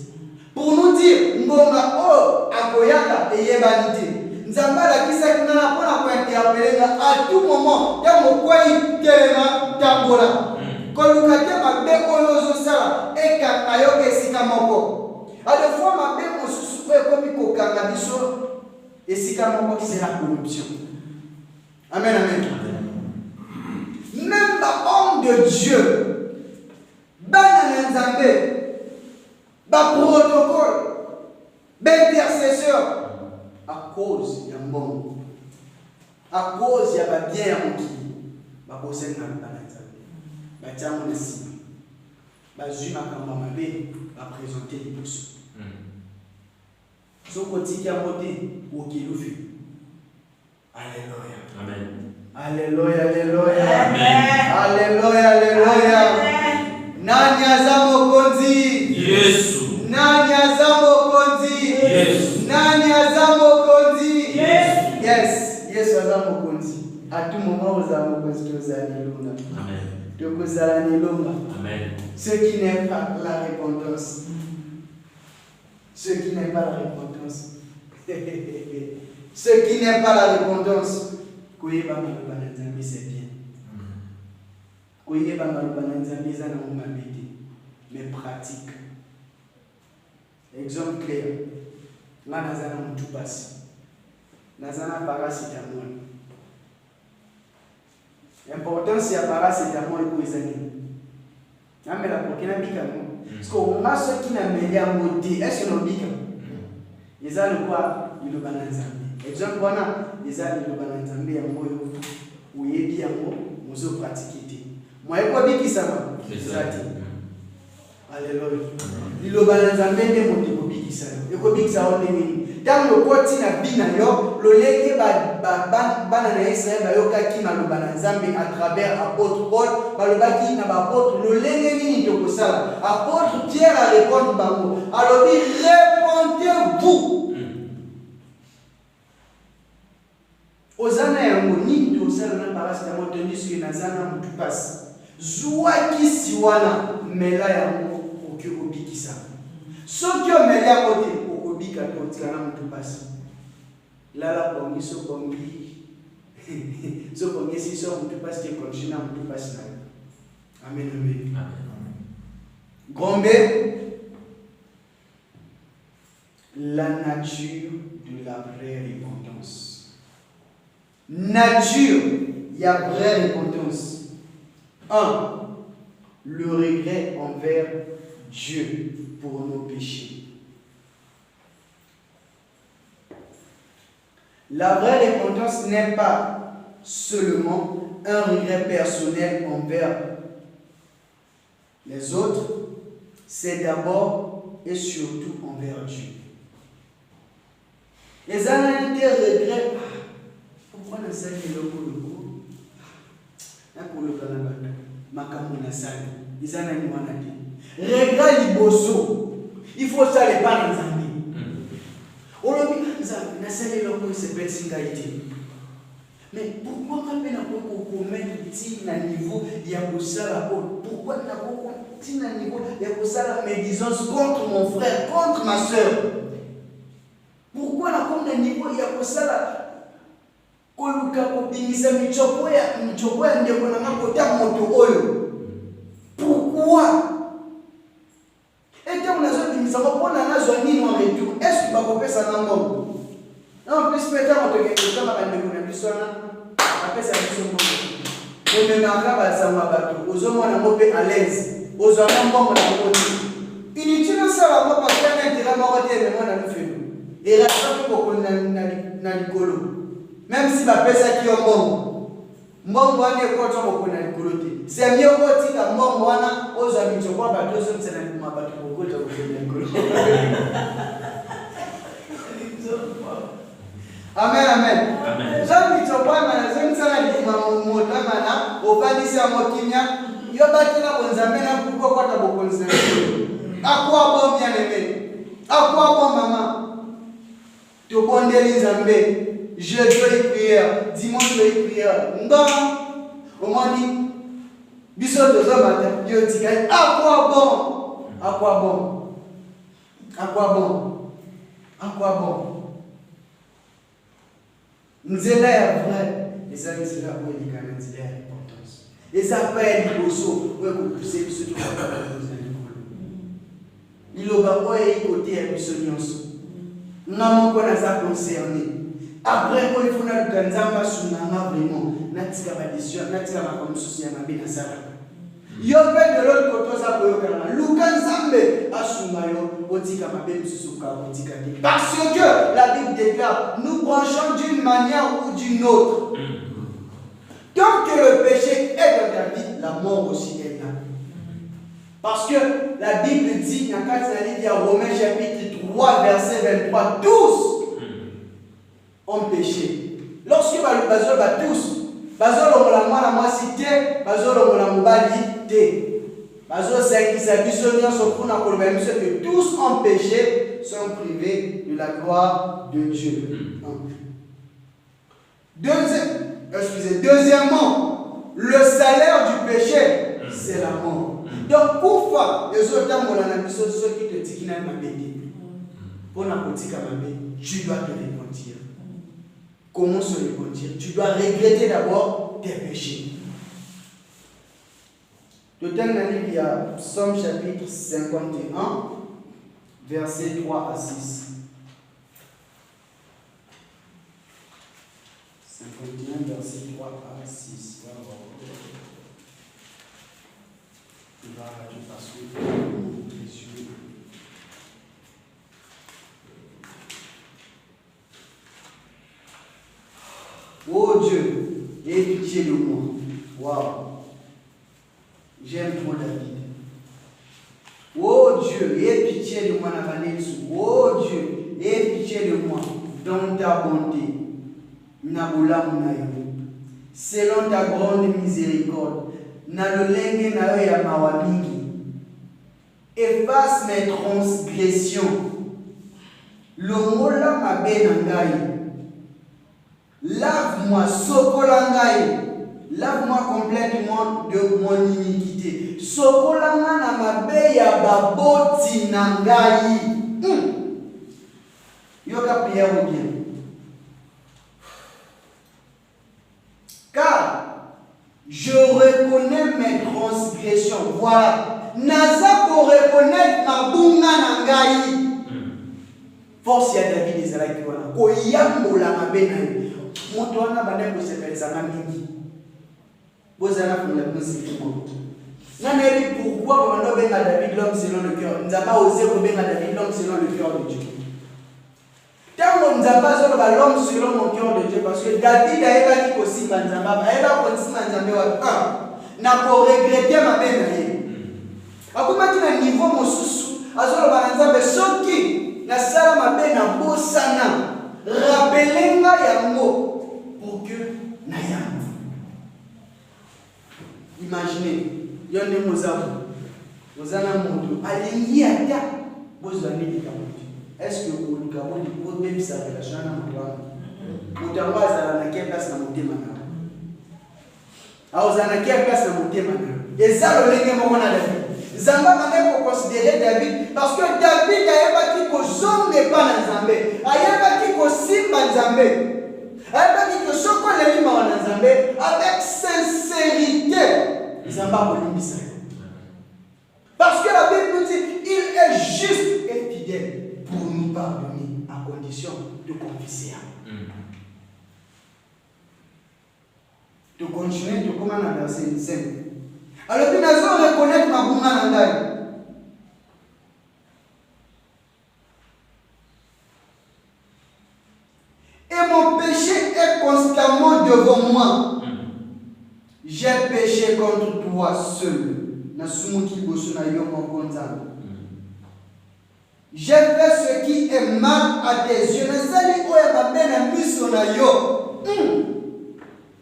Pour nous dire, ngonga oh akoyaka et yebanité. Nzamba qui sait que na pona ko interpeller à tout moment, ya mokwai kelema tambola. Kolukate mabe oyozo sala eka ayoke sika moko. A des fois mabe mosusu ko ekomi kokanga biso. Et c'est comme c'est la corruption. Amen, amen. Même l'homme de Dieu, protocole, intercesseur, à cause de bon, à cause de bien qui, va poser dans le banane, va dire mon cible, va juger va présenter les pouces. Ce côté qui a voté ou qui l'a fait. Alléluia. Amen. Alléluia, alléluia. Amen. Alléluia, alléluia. Nani azamo konzi. Yesu. Nani azamo konzi. Yesu. Nani azamo konzi. Yesu. Yes. Yesu azamo konzi. À tout moment, vous avez konzi que vous allez longa. Amen. Que vous allez longa. Amen. Ceux qui n'aiment pas la repentance. Ceux qui n'aiment pas la repentance. Ceux qui n'aiment pas la repentance. C'est bien. Mais pratique. Exemple clair. Là, nous avons tout passé. Nous avons paracétamol. L'important, c'est la paracétamol pour les années. Mais la prochaine bica. Parce qu'on a ceux qui n'ont pas à monter. Est-ce que nous bica? Ils ont le quoi? Ils ont le bananzambi. Exemple, ils ont le bananzambi à moi. Ou ils bien moi, nous pratiquer. Moi, je crois que ça va. Alléluia. Ils ont le bananzambi de mon type de ça. Et que ça on est. Dans le côté na bina yo, le leke banana Israël ba yo kaki na le bananzambi à travers apôtre Paul, ba le baki na ba apôtre le leke ni to kosala. Apôtre Pierre a répondu bango. Alors dit répondez-vous. Ozana ya moni to sala na parasi na tandis que nazana mutu passe. Zua kisiwana mela ya mo okyo obikisa. Sokyo mela ya kote okobika to tikana mutu passe. Lala bongi so bongi. So bongi si so mutu passe ke continue mutu passe na. Amen amen. Gombe, la nature de la vraie repentance. Nature, il y a vraie repentance. 1. Le regret envers Dieu pour nos péchés. La vraie repentance n'est pas seulement un regret personnel envers les autres, c'est d'abord et surtout envers Dieu. Les analytés regrettent. Pourquoi nous sommes là pour le coup? Là pour le Canada, Makamuna Sali, ils en ont dit. Regret liboso. Il faut ça les parents des amis. Aujourd'hui, nous sommes là pour se faire singaïté. Mais pourquoi quand on a mettre un niveau, il y a ça pourquoi on a un niveau, il y a ça la médisance contre mon frère, contre ma soeur? Pourquoi on a un niveau, il y a ça la koluka kubingisa michoko ya ndeko na makota moto oyo? Pourquoi? Et quand on a besoin de mise en place, on a besoin de en retour. Est-ce que tu vas faire ça dans le monde? En plus, maintenant, on te dit que tu vas faire des choses. Après, ça va être bon. Mais maintenant, ça va battre. Aux hommes, on est à l'aise. Aux hommes, on est inutile ça, parce qu'il y a un intérêt mais moi, on a fait. Et là, ça fait beaucoup de colo. Même si ma personne qui est bon, mbongo wane kwa chombo kuna nikuluti. Semyo koti ka mbongo wana oza michokwa badozo msena mabatu kokota kuna nikuluti. Amen amen. Amen. Jean michokwa mana zemsana ni mamotama na obadisi ya mokimya yo bakina bonzambe na pourquoi quoi ta bokonza. À quoi bon bien-aimé? À quoi bon maman? Tu bondeli Nzambe. Je dois prière, dimanche dois prière. Non, au moins dit, bisous de matin, Dieu dit, à quoi bon? À quoi bon? À quoi bon? À quoi bon? Nous sommes là, vrai. Et ça, c'est là où il y a l'importance. Et ça fait un bosso, où vous poussez, ce qui va il y a un côté à l'issonance. Nous n'avons pas concerné. Après, il faut que nous fassions vraiment une décision, une souci à ma sala. Il y a de l'autre côté, ça peut être Lukanzambe Asumayo, Otika Mabem Susuka, Otika. Parce que la Bible déclare, nous branchons d'une manière ou d'une autre. Tant que le péché est dans ta vie, la mort aussi est là. Parce que la Bible dit, dans Romains chapitre 3, verset 23, tous ont péché. Lorsque bazol ba tous, bazol la moi cité, bazol la mobalité, bazol c'est qui s'habille que tous ont péché, sont privés de la gloire de Dieu. Deuxièmement, le salaire du péché, c'est la mort. Donc, pour les autres ceux qui te disent qu'ils n'ont pas béni, pour la politique tu dois te repentir. Comment se repentir? Tu dois regretter d'abord tes péchés. De tel manière, il y a Psaume chapitre 51, versets 3 à 6. 51, verset 3 à 6. Oh Dieu, aie pitié de moi. Waouh. J'aime trop David. Oh Dieu, aie pitié de moi. Oh Dieu, aie pitié de moi dans ta bonté. Selon ta grande miséricorde. Nalolenge na yo ya mawamingi. Efface mes transgressions. Longola mabe na ngai. Lave-moi, sokola ngai. Lave-moi complètement de mon iniquité. Sokola na mabe ya baboti na ngai. Yoka prière ou bien. Car je reconnais mes transgressions. Voilà. Naza pour reconnaître ma bunga nangai. Force ya David ezalaki wana. Koyambola mabe na ye. Moto wana bana ko sepelisa mingi. Bozana funda musiki mo. Nani pourquoi on benga David l'homme selon le cœur. Nous avons osé benga David l'homme selon le cœur de Dieu. Tant nous avons pas l'homme selon mon cœur de Dieu parce que David a évacué aussi Banzamba, a évacué aussi Banzamba. N'a pas regretté ma belle. A comment tu as niveau mon sous, a zolo Banzamba, ce qui n'a sala ma belle n'a beau sana, rappelenga yango pour que n'ayam. Imaginez, yonne Mozambo, Mozana Mondo, alingi ata, besoin de est-ce que vous avez même sa relation à mon vous avez quelle place dans mon thème? Vous avez quelle place dans mon thème? Et ça, le lien mon David. Zamba m'a pour considérer David parce que David a pas dit que son n'est pas dans Zambé. Il a pas dit que Simba Zambé. Il a pas dit que son collègue dans Zambé avec sincérité. Zamba Bolimbisa. Parce que la Bible nous dit il est juste et fidèle pour nous pardonner à condition de confesser. De continuer de comment on a versé une scène. Alors que nous allons reconnaître ma bouma nandaï. Et mon péché est constamment devant moi. J'ai péché contre toi seul. J'ai fait ce qui est mal à tes yeux.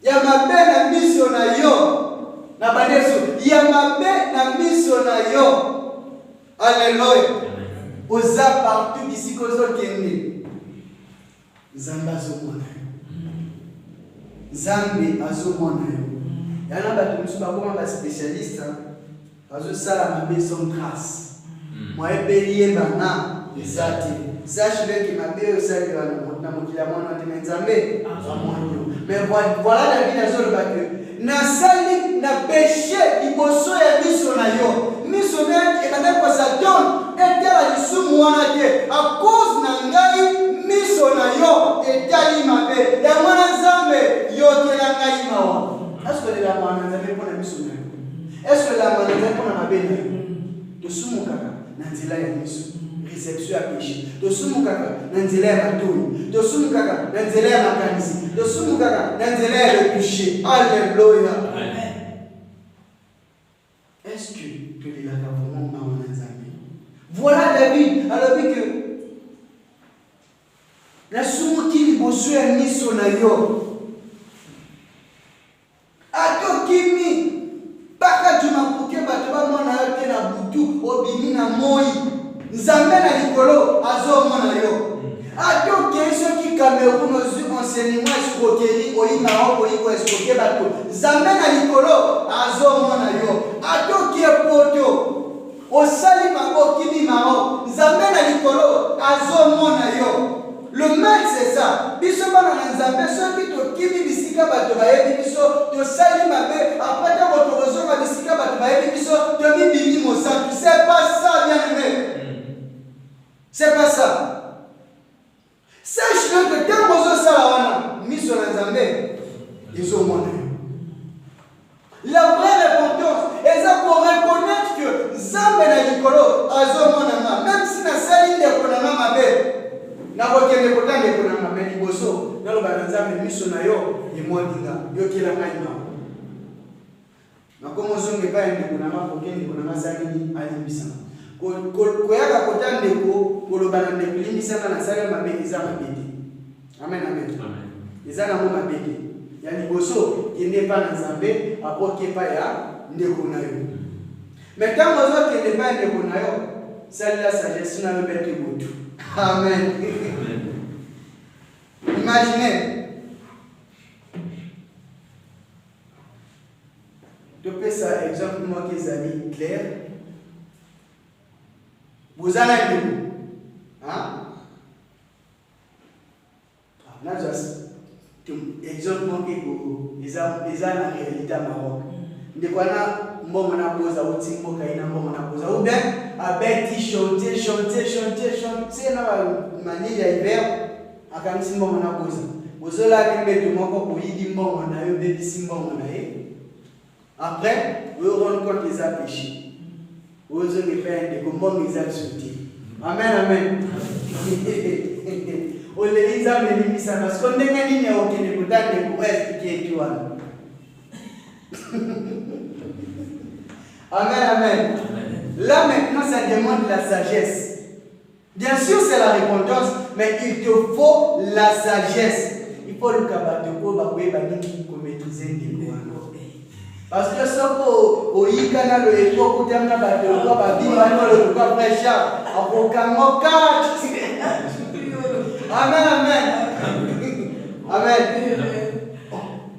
Il y a ma peine à mission. Na baneso ya mabe na miso na yo. Alléluia. Oza partout ici kozo kende. Zamba azomona yo. Zambe azomona yo. Yana bato musu bakoma ba spécialiste azo sala mabe sans grâce. Moi epeliye bana ezati. Sache que ma belle aussi est na mokila mwana te nzambe amonyo. Mais voilà la vie d'azol que na sali na péché liboso ya miso na yo. Miso na ekanda kwa Satan etala lisumu wana te à cause na ngai miso na yo etali mabe. Ya mwana nzambe yo tela ngai mawa. Est-ce que la mwana nzambe pona miso na yo? Est-ce que la mwana nzambe pona mabe na yo? To sumu kaka na nzela ya miso. Réception à péché. De Sumukaka, Nanzela Matoui. De Sumukaka, Nanzela Makanisi. De Sumukaka, Nanzela le péché. Alléluia. Est-ce que tu es là vraiment maman Nanzamé? Voilà David. Alors que la Sumuki Bosu a mis son ayo. Ato Kimi. Baka tu m'as bouqué, Batuba Mona na Boutou, Obimi na Moi. Nzambe na likolo azomona yo. Ato keso ki Cameroun ozu enseignement escroquerie oyina oyiko escroquer bato. Nzambe na likolo azomona yo. Ato ki poto osali mako kimi mao. Nzambe na likolo azomona yo. Le mal c'est ça. Biso bana na nzambe soki to kimi bisika bato bayebi biso to sali mabe après ta botorozo ba bisika bato bayebi biso to mibimi mosantu. C'est pas ça bien aimé. C'est pas ça. Sache que tant que ça là, mis sur les Zambé, ils ont monté. La vraie repentance est pour reconnaître que Zambé na likolo azomonanga, même si na sali de konanga mabe, na bokende kotande konanga mabe liboso, na lo ba Zambé miso na yo, yemoninga, yo kila kaima. Na komo zonge pa ende konanga bokende konanga sali ni alimbisa. Koyaka kotande ko kolobana ndekuli misana na sala mabe eza mabete. Amen amen. Amen. Eza na mo mabete. Ya liboso kende pa na Nzambe apoke pa ya ndeko na yo. Mais quand vous autres kende pa ndeko na yo, celle la sagesse na bete botu. Amen. Imaginez. Je peux ça exemple moi qui les amis clair. Vous allez où? Hein? Là, exemple, ils ont la réalité à Maroc. De quoi là, moi, on a posé au Timbo, on a posé au bien, avec chanter, la manière d'hiver, à quand Timbo, on a posé. Vous allez mettre mon corps, oui, dis-moi, on a eu bébé Simbo, on a eu. Après, vous rendez compte qu'ils ont péché. Vous allez faire des comment ils ont sauté. Amen, amen. On les a mis ça parce qu'on est gagné au Québec pour expliquer tout. Amen, amen. Là maintenant, ça demande la sagesse. Bien sûr, c'est la repentance, mais il te faut la sagesse. Il faut le cabato pour maîtriser les mots. Parce que ce qu'on y a le écho pour terminer la bataille, on va vivre le corps fraîcheur. Amen, amen. Amen.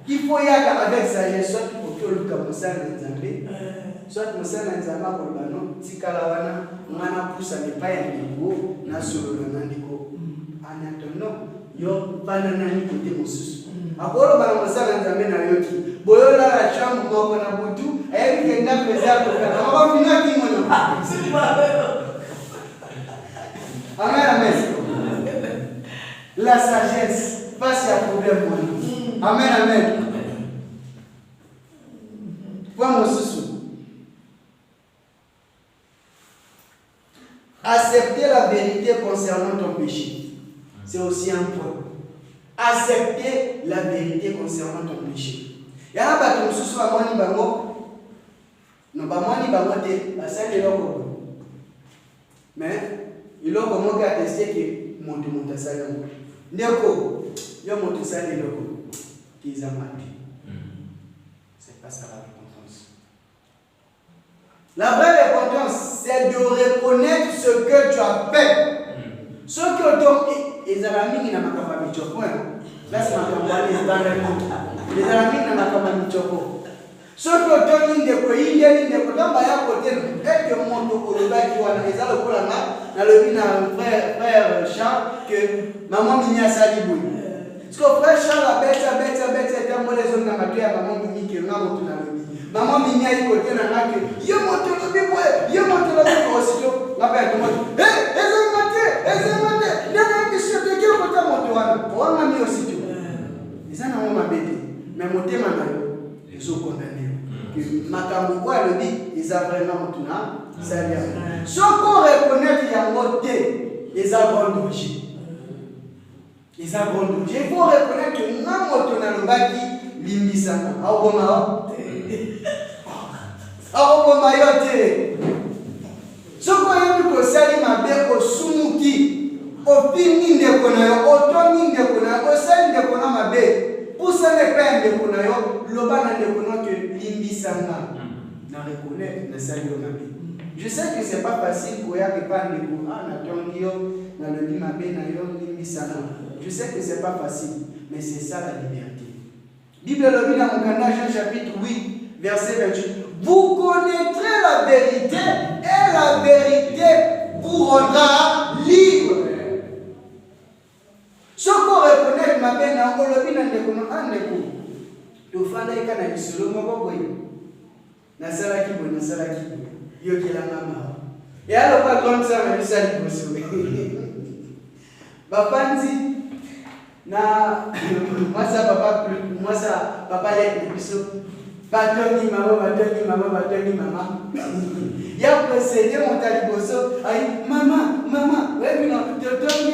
Il faut y aller avec sagesse, soit pour que le commence à l'ensemble, soit pour ça l'ensemble pour le banon, si Kalawana, on a poussé à ne pas un niveau, n'a sur le nandico. En attendant, yo pas nanani côté mosus. Akolo bana masala nzambe na yoki. Boyola la chambre moko na butu, ayi kenda pesa ko kana. Mako fina ki mono. Amen, amen. La sagesse face à problème mono. Amen, amen. Point mosusu. Accepter la vérité concernant ton péché. C'est aussi un point. Accepter la vérité concernant ton péché. Il y a un bateau qui soit mani bango. Non, pas mani bango te. Ça c'est l'autre. Mais il a comment attester que mon monte ça là. Ndeko, yo monte ça là l'autre. Qui est amati. C'est pas ça la repentance. La vraie repentance, c'est de reconnaître ce que tu as fait. Ce que donc, les amis n'ont pas mis au point. Là, c'est ma campagne, les amis n'ont pas mis au point. Ce que tu as dit, il y a des côtés, et que mon frère Charles, que maman Mini a sali boui. Parce que frère Charles a bête, c'était un bon les hommes dans ma maman Mini qui est là, maman Mini a côté dans la queue. Yo monte le bébé, yo monte le bébé aussitôt. La bête monte. Hé, ils ont monté. Dernier monsieur, de quel côté monte on a mis aussitôt. Ils en ont ma bébé. Mais monté maintenant, ils ont condamné. Makambo le dit, ils ont vraiment monté. Ce qu'on reconnaît qu'il y a monté, ils ont grandi. Ils ont grandi. Il faut reconnaître que nous avons le baki limbisana. Ce qu'on a vu que Salim a bien au Sumuki, au Pini de Konayo, au Tony de Konayo, au Salim de Konamabe, pour ça ne pas de Konayo, l'Obana de Konayo que limbisana. N'a reconnaître le Salim Mabe. Je sais que ce n'est pas facile pour y aller par les mots. Ah, dans le Limabe, je sais que ce n'est pas facile, mais c'est ça la liberté. Bible le dit dans Jean chapitre 8, verset 28. Vous connaîtrez la vérité et la vérité vous rendra libre. Ce qu'on reconnaît, ma belle, on le dit dans le coup. Tu fais un canal sur le mot. Nasalaki bo, nasalaki bo. Yo qui la maman. Et alors, pas comme ça, mais ça lui pose. Papa dit, moi ça papa l'aide plus. Batoni maman. Il a procédé mon taliboso. Aïe, maman. Ouais, non, totoni.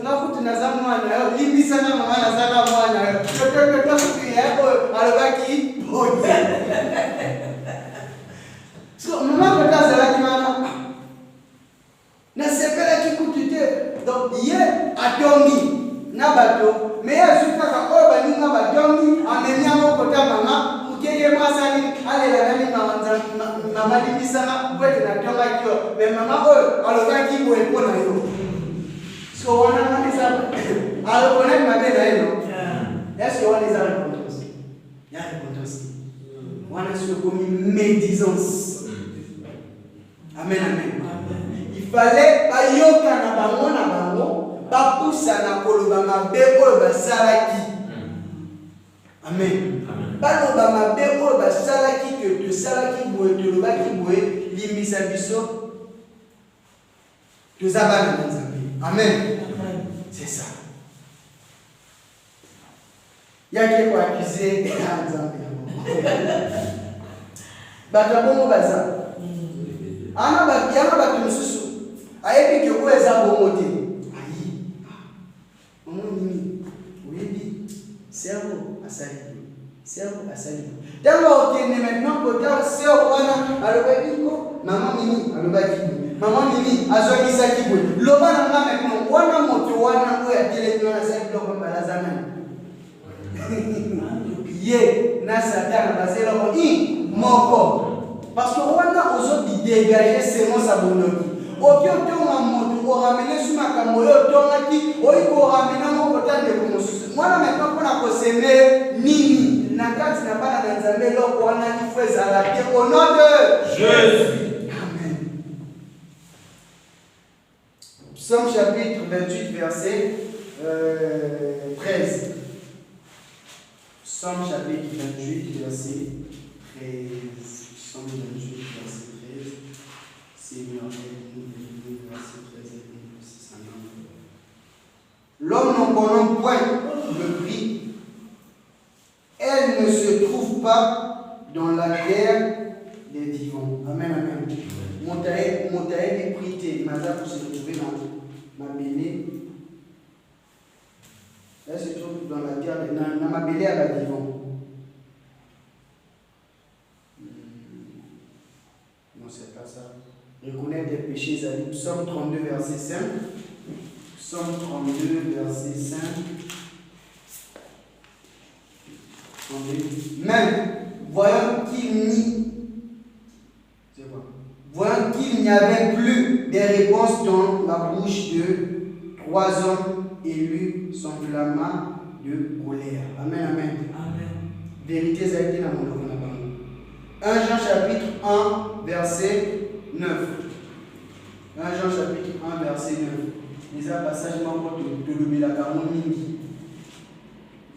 Na kutu nazamu ana. Limbisa na mama nazala mwana. Totoni yako alobaki. So, maman peut azala ki mama. Na sepela ki kutute. Donc hier atongi na bato. Mais azuka ka oba ninga batongi amenya mokota mama. Ukeye masani ale la nani mama limbisa na bwete na tonga kio. Mais mama o alobaki bo epona yo. So wana nani sa alobona mabena eno. Est-ce que on les a réponses? Il y a réponse. On a su comme une médisance. Amen. Il fallait pas yoka na bango, pas pousser na koloba mabe oyo basalaki. Amen. Baloba mabe oyo basalaki que to salaki boye to lobaki boye limbisa biso. To zabana na Nzambe. Amen. C'est ça. Il y a qui quoi accuser Nzambe. Batabongo baza. Ana ba mususu. Ayebi ke ko eza bomote. Ayi. Omoni. Oui, cerveau asali. D'abord ok maintenant côté cerveau wana alobaki ko maman mimi alobaki. Maman mimi azwaki ki boy. Loba na nga maintenant wana moto wana ko ya telemi wana sa biloko balazana. Ye na Satan basela ko moko parce que on a aujourd'hui dégagé ces mots abandonnés. Au lieu de moto pour ramener sur ma camoyo tomaki, on ramener mon côté de comme moi maintenant pour la consommer nini na kati na bana na Nzambe loko wana ki feza la terre au nom de Jésus. Amen. Psaume chapitre 28 verset 13. Psaume chapitre 28, verset 13. Psaume 28, verset 13. Seigneur, aide-nous, verset 13 et 14. L'homme n'en connaît point le prix. Elle ne se trouve pas dans la terre des vivants. Amen. Montaï est prité. Maza pour se retrouver dans ma béné. Elle se trouve dans la terre, dans ma bélé à la vivant. Non, c'est pas ça. Reconnaître des péchés, ça dit Psaume 32, verset 5. Psaume 32, verset 5. Même, voyons qu'il nie il n'y avait plus de réponses dans la bouche de 3 hommes élus s'enflamma de colère. Amen, amen. Vérité, ça a été dans mon 1 Jean chapitre 1, verset 9. 1 Jean chapitre 1, verset 9. Les passages de l'Omélagamoni.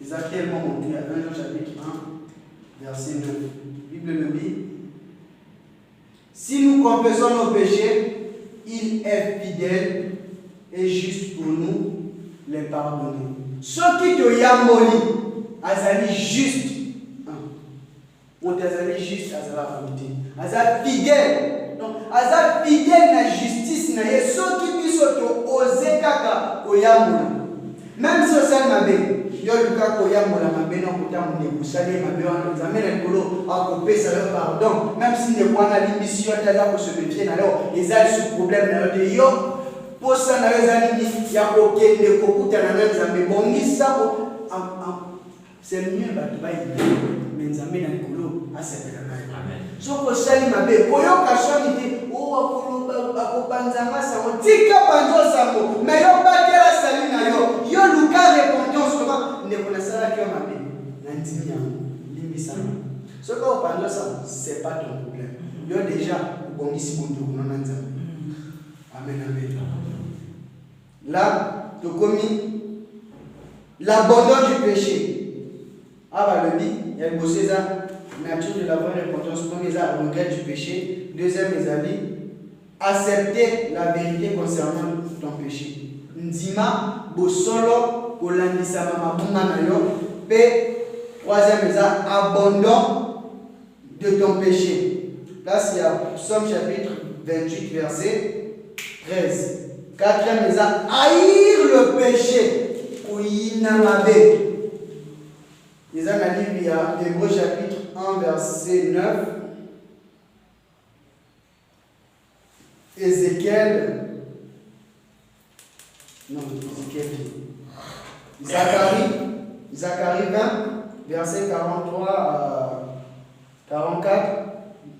Ils ont tellement monté à 1 Jean chapitre 1, verset 9. Bible le dit. Si nous confessons nos péchés, il est fidèle et juste pour nous les pardonner. Ceux qui te yamboli, azali juste. On t'azali juste à la volonté. Azali fidèle. Donc, azali fidèle na justice na ye. Ceux qui puissent oser kaka oyambola. Même si on m'a dit, yo luka koyambola mabe na kota mu kusale mabe wana nzamela likolo akopesa yo pardon. Même si ne kwana limbisi yo tala ko se méfier na yo, ezali ce problème na yo de yo. Posa na yo ezali ni ya kokende kokuta na nzambe bongisa ko c'est mieux bato bayi mais nzambe na likolo asepela na yo. Amen. Soko sali mabe koyoka shoni te o akoloba akopanzanga sango tika banzo sango mais yo batela sali na yo yo luka repentance comment ne connaissala que mabe na ndimi yango limbisa. Soko opanzo sango c'est pas ton problème. Yo déjà bongisi bondo na nzambe. Amen, amen. Là, tu commis l'abandon du péché. Ah bah le dit, il y a le bossé ça, nature de la vraie repentance. Premier, ça, regret du péché. Deuxième, les avis, accepter la vérité concernant ton péché. Ndima, bosolo, kolandisa mama bunga na yo. P, troisième, ça, abandon de ton péché. Là, il y a Psaume chapitre 28, verset 13. Quatrième, les a haïr le péché. Ouinamabe. Les a la livre, il y a Hébreux chapitre 1, verset 9. Ézéchiel. Non, Ézéchiel. Zacharie 20, verset 43 à 44.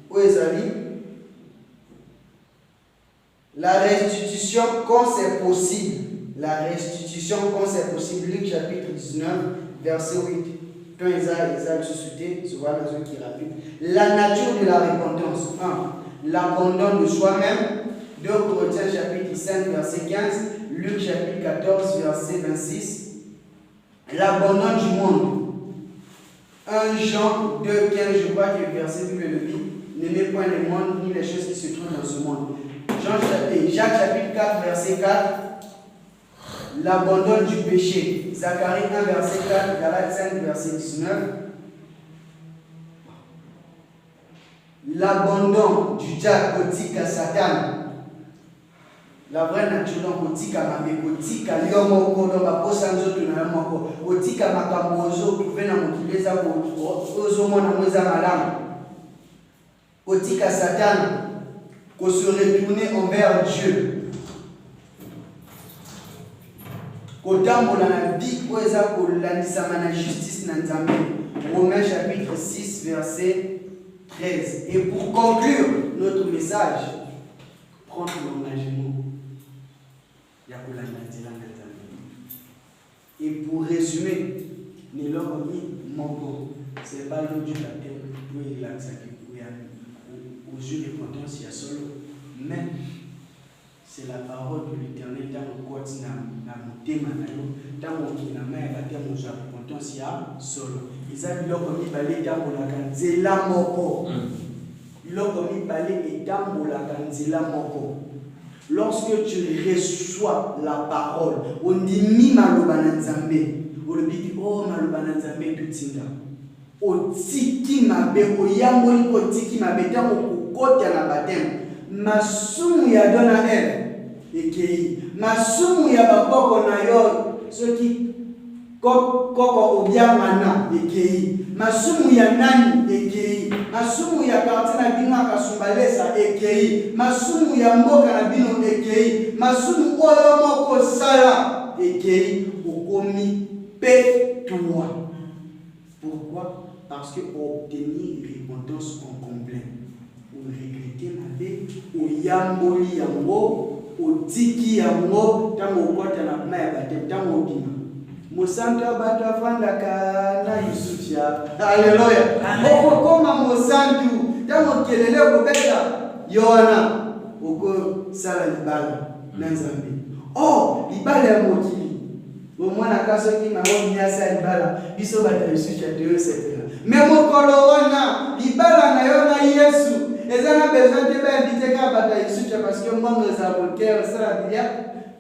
Où est Esalie? La restitution quand c'est possible. La restitution quand c'est possible. Luc chapitre 19, verset 8. Quand Esaïe suscité, c'est voilà la zone qui est rapide. La nature de la repentance. 1. L'abandon de soi-même. 2 Corinthiens chapitre 5, verset 15. Luc chapitre 14, verset 26. L'abandon du monde. 1 Jean 2, 15, je crois que le verset Bible le dit. N'aimez point le monde ni les choses qui se trouvent dans ce monde. Jacques chapitre 4, verset 4, l'abandon du péché. Zacharie 1, verset 4, Galates 5, verset 19. L'abandon du diable cotique à Satan. La vraie nature donc cotique à ma cotique à l'homme dans ma poche sans autre na moko cotique à ma cambozo trouver na motileza ozo mona mweza malamu cotique à Satan. Qu'on se retourner envers Dieu. Qu'on tambola la vie, qu'on la justice na nzambe. Romains chapitre 6, verset 13. Et pour conclure notre message, prendre l'engagement. Et pour résumer, c'est pas l'eau du baptême, aux yeux de repentance, il y a solo. Mais c'est la parole de l'Éternel dans le côté na motema na yo, dans mon kinama et baptême aux yeux de repentance, il y a solo. Ils ont dit comme il balait dans la kanzela moko. Ils ont comme il balait et dans la kanzela moko. Lorsque tu reçois la parole, on dit mi maloba na nzambe, on le dit oh maloba na nzambe tutinda. Otiki mabe oyamboli otiki mabe tango kokota na baptême masumu ya dona ekei masumu ya bakoko na yo soki koko obiamana ekei masumu ya nani ekei masumu ya quartier na bino akasumbalesa ekei masumu ya mboka na bino ekei masumu oyo moko sala ekei okomi pe toi. Pourquoi? Parce que pour obtenir une repentance en complet, oregrete mabe, oyamboli yango, otiki yango, tango okota na pema ya baptême, tango obima. Mosantu bato afandaka na Yusufia. Alléluia. Okokoma mosantu, tango kelele okobeta Yohana, oko sala libala na Nzambe. Oh, libala ya mokili. Omwana kasoki na nyasa libala, biso bato Yusufia te sepela. Mais mokolo wana libala na yo na Yesu. Ezana besoin de ba inviter ka bato Yusufia parce que moi nous avons cœur sala bilia.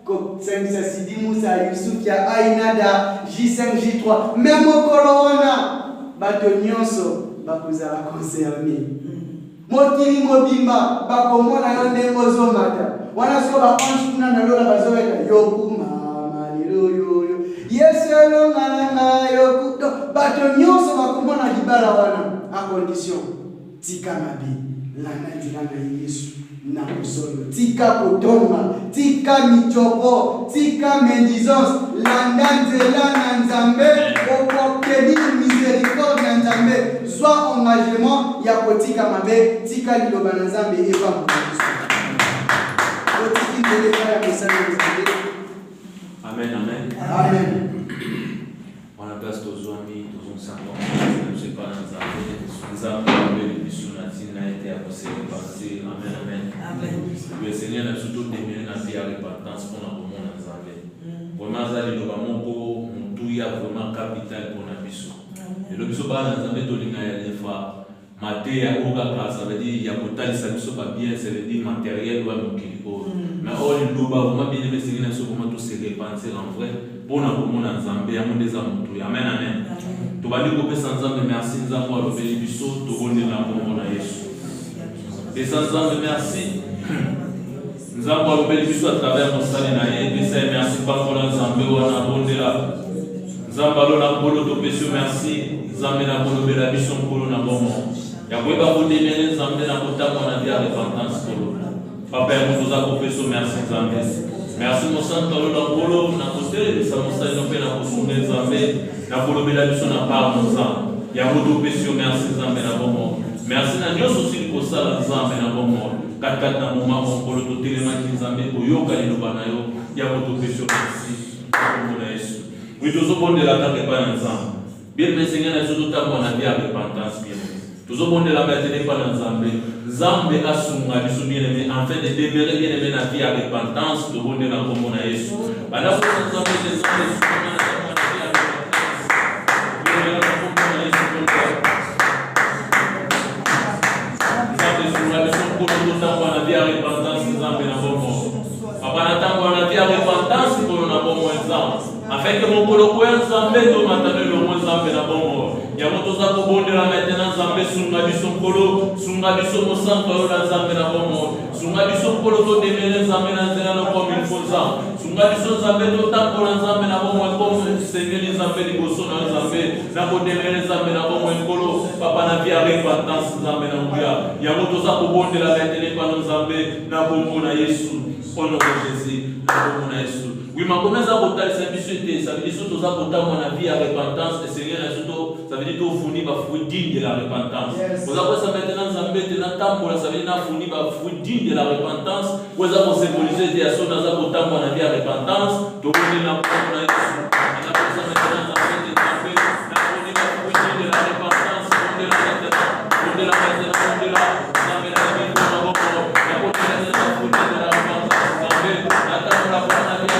Comme 5 Sidi Moussa Yusufia Ainada J5 J3. Même mokolo wana bato nyonso bakozala concerné. Mokili mobimba bakomona yo ndenge ozomata. Wana so ba ange kuna na lola bazoweka yokuma maliloyo. Yesu elonga yoku. Bato nyonso bakomona libala wana à condition tika mabi lana dilanga Yesu na kusolo tika kotonga tika michopo tika mendizance landa nzela na Nzambe okokeli miséricorde na Nzambe soit engagement ya kotika mabe tika liloba na Nzambe eva mokiso otiki ndeleka ya kosala Nzambe. Amen, amen. Amen. On a place tozwami tozonsango je sais pas Nzambe le biso na tina été apposé passer. Amen, amen. Amen. Le Seigneur a surtout démené na vie à repentance pour na komona Nzambe. Vraiment ça liloba moko mutuya vraiment capital pour na biso. Et le biso ba Nzambe tolinga ya lefa matéria oka ça veut dire ya kotalisa biso ba bien, ça veut dire matériel ou mokili ko. Mais all liloba vraiment bien aimé Seigneur so comment tout se repentir en vrai pour na komona Nzambe ya mondeza mutuya. Amen, amen. Tobali kopesa Nzambe merci Nzambe alobeli biso tobondela kombo na Yesu. Et sans Nzambe merci. Nzambe alobeli biso à travers mosali na ye et merci pakola Nzambe wana bondela. Nzambe alona kolo topesi merci. Nzambe na kolobela biso nkolo na bomo. Ya kweba kodemele Nzambe na kotama na dia repentance kolo. Papa yango toza kopesa merci Nzambe. Merci mon santo alona kolo na kotele bisa mosali no pe na kosunga Nzambe. Na kolobela biso na part Nzambe. Ya kotopesi merci Nzambe na bomo. Merci na nyonso sili kosala Nzambe na bomo. Katikati na moma mokolo totelemaki Nzambe koyoka liloba na yo ya kotopesi merci kombo na Yesu. Oui tozobondela kaka epai na Nzambe. Bien aimé Seigneur na biso totambola na vie ya repentance bien. Tozobondela maintenant epai na Nzambe. Nzambe asunga biso bien aimé afin de demeurer bien aimé na vie ya repentance tobondela kombo na Yesu. Bana ko Nzambe Nzambe sunga na vie ya repentance. Bien na kombo na Yesu. Na vie à repentance Nzambe na bomo. Papa na tango na vie à repentance pour na bomo Nzambe. Afin que mon kolo ko Nzambe to matane lo Nzambe na bomo. Ya moto za ko bondela maintenant Nzambe sunga biso kolo, sunga biso mosanto yo na Nzambe na bomo. Sunga biso kolo to demele Nzambe na nzela no comme il faut ça. Sunga biso Nzambe to tango na Nzambe na bomo comme Seigneur Nzambe liboso na Nzambe. Na ko demele Nzambe na bomo kolo. Papa na vie à repentance Nzambe na nguya. Ya moto za ko bondela maintenant pa Nzambe na bomo na Yesu. Au nom de Jésus, na bomo na Yesu. Oui, ma commença à voter ça veut dire surtout ça voter mon avis à repentance et Seigneur surtout ça veut dire tout fournir ba fruit digne de la repentance. Vous avez ça maintenant Nzambe tena tambola ça veut dire na fournir ba fruit digne de la repentance. Vous avez symboliser des actions dans ça voter mon avis à repentance. Donc on est là pour na Yesu. On a ça maintenant Nzambe tena na fournir ba fruit digne de la repentance. On est là maintenant. On est là maintenant. On est là. Nzambe na vie na bomo. Na ko tena na fruit de la repentance. Nzambe na tambola pour na vie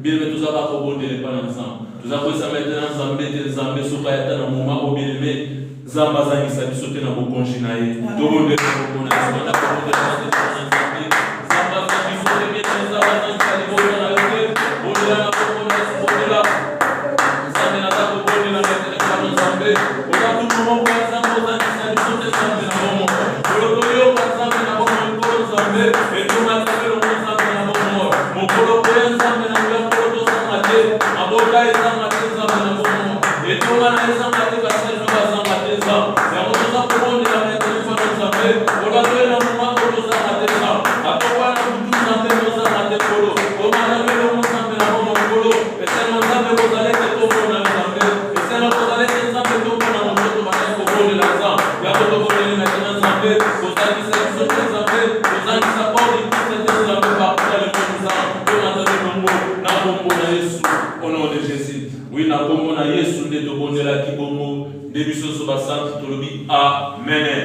bien mais tout ça va rebondir pas ensemble tout ça pour ça maintenant Nzambe soka ya na moment au bien aimé Nzamba zangi sa bisote na bokonji na ye to bonde ko na Nzamba ko bonde na Nzambe Nzamba zangi bisote bien Nzamba zangi sa bonde na ye bonde na bonde la Nzambe na ta bonde na Nzambe ora tout moment kwa Nzamba zangi sa bisote Nzambe na bomo ko yo kwa Nzambe na bomo ko Nzambe et tout na Nzambe na bomo mon kolo ko Nzambe na aboka ezanga tezama na bomo etonga na ezanga te basali no bazanga teza yango toza kobondela na telefone Nzambe olatoela Kolo, O Manamelo Mosambe na Bomo Kolo, Eseno Nzambe Kozalete Toko na Nzambe, Eseno Kozalete Nzambe Toko na Moto Bana Kobole la Nzambe, Yako Toko na Nzambe, Kozali Sa Nzambe, Kozali Sa Poli Nzambe Bakula le Nzambe, O Nzambe Bongo, na Bongo na Yesu, au nom de Jésus. Oui, na Bongo na Yesu, de Tobonela Kibongo, de Biso Soba Santi Tolobi, Amen.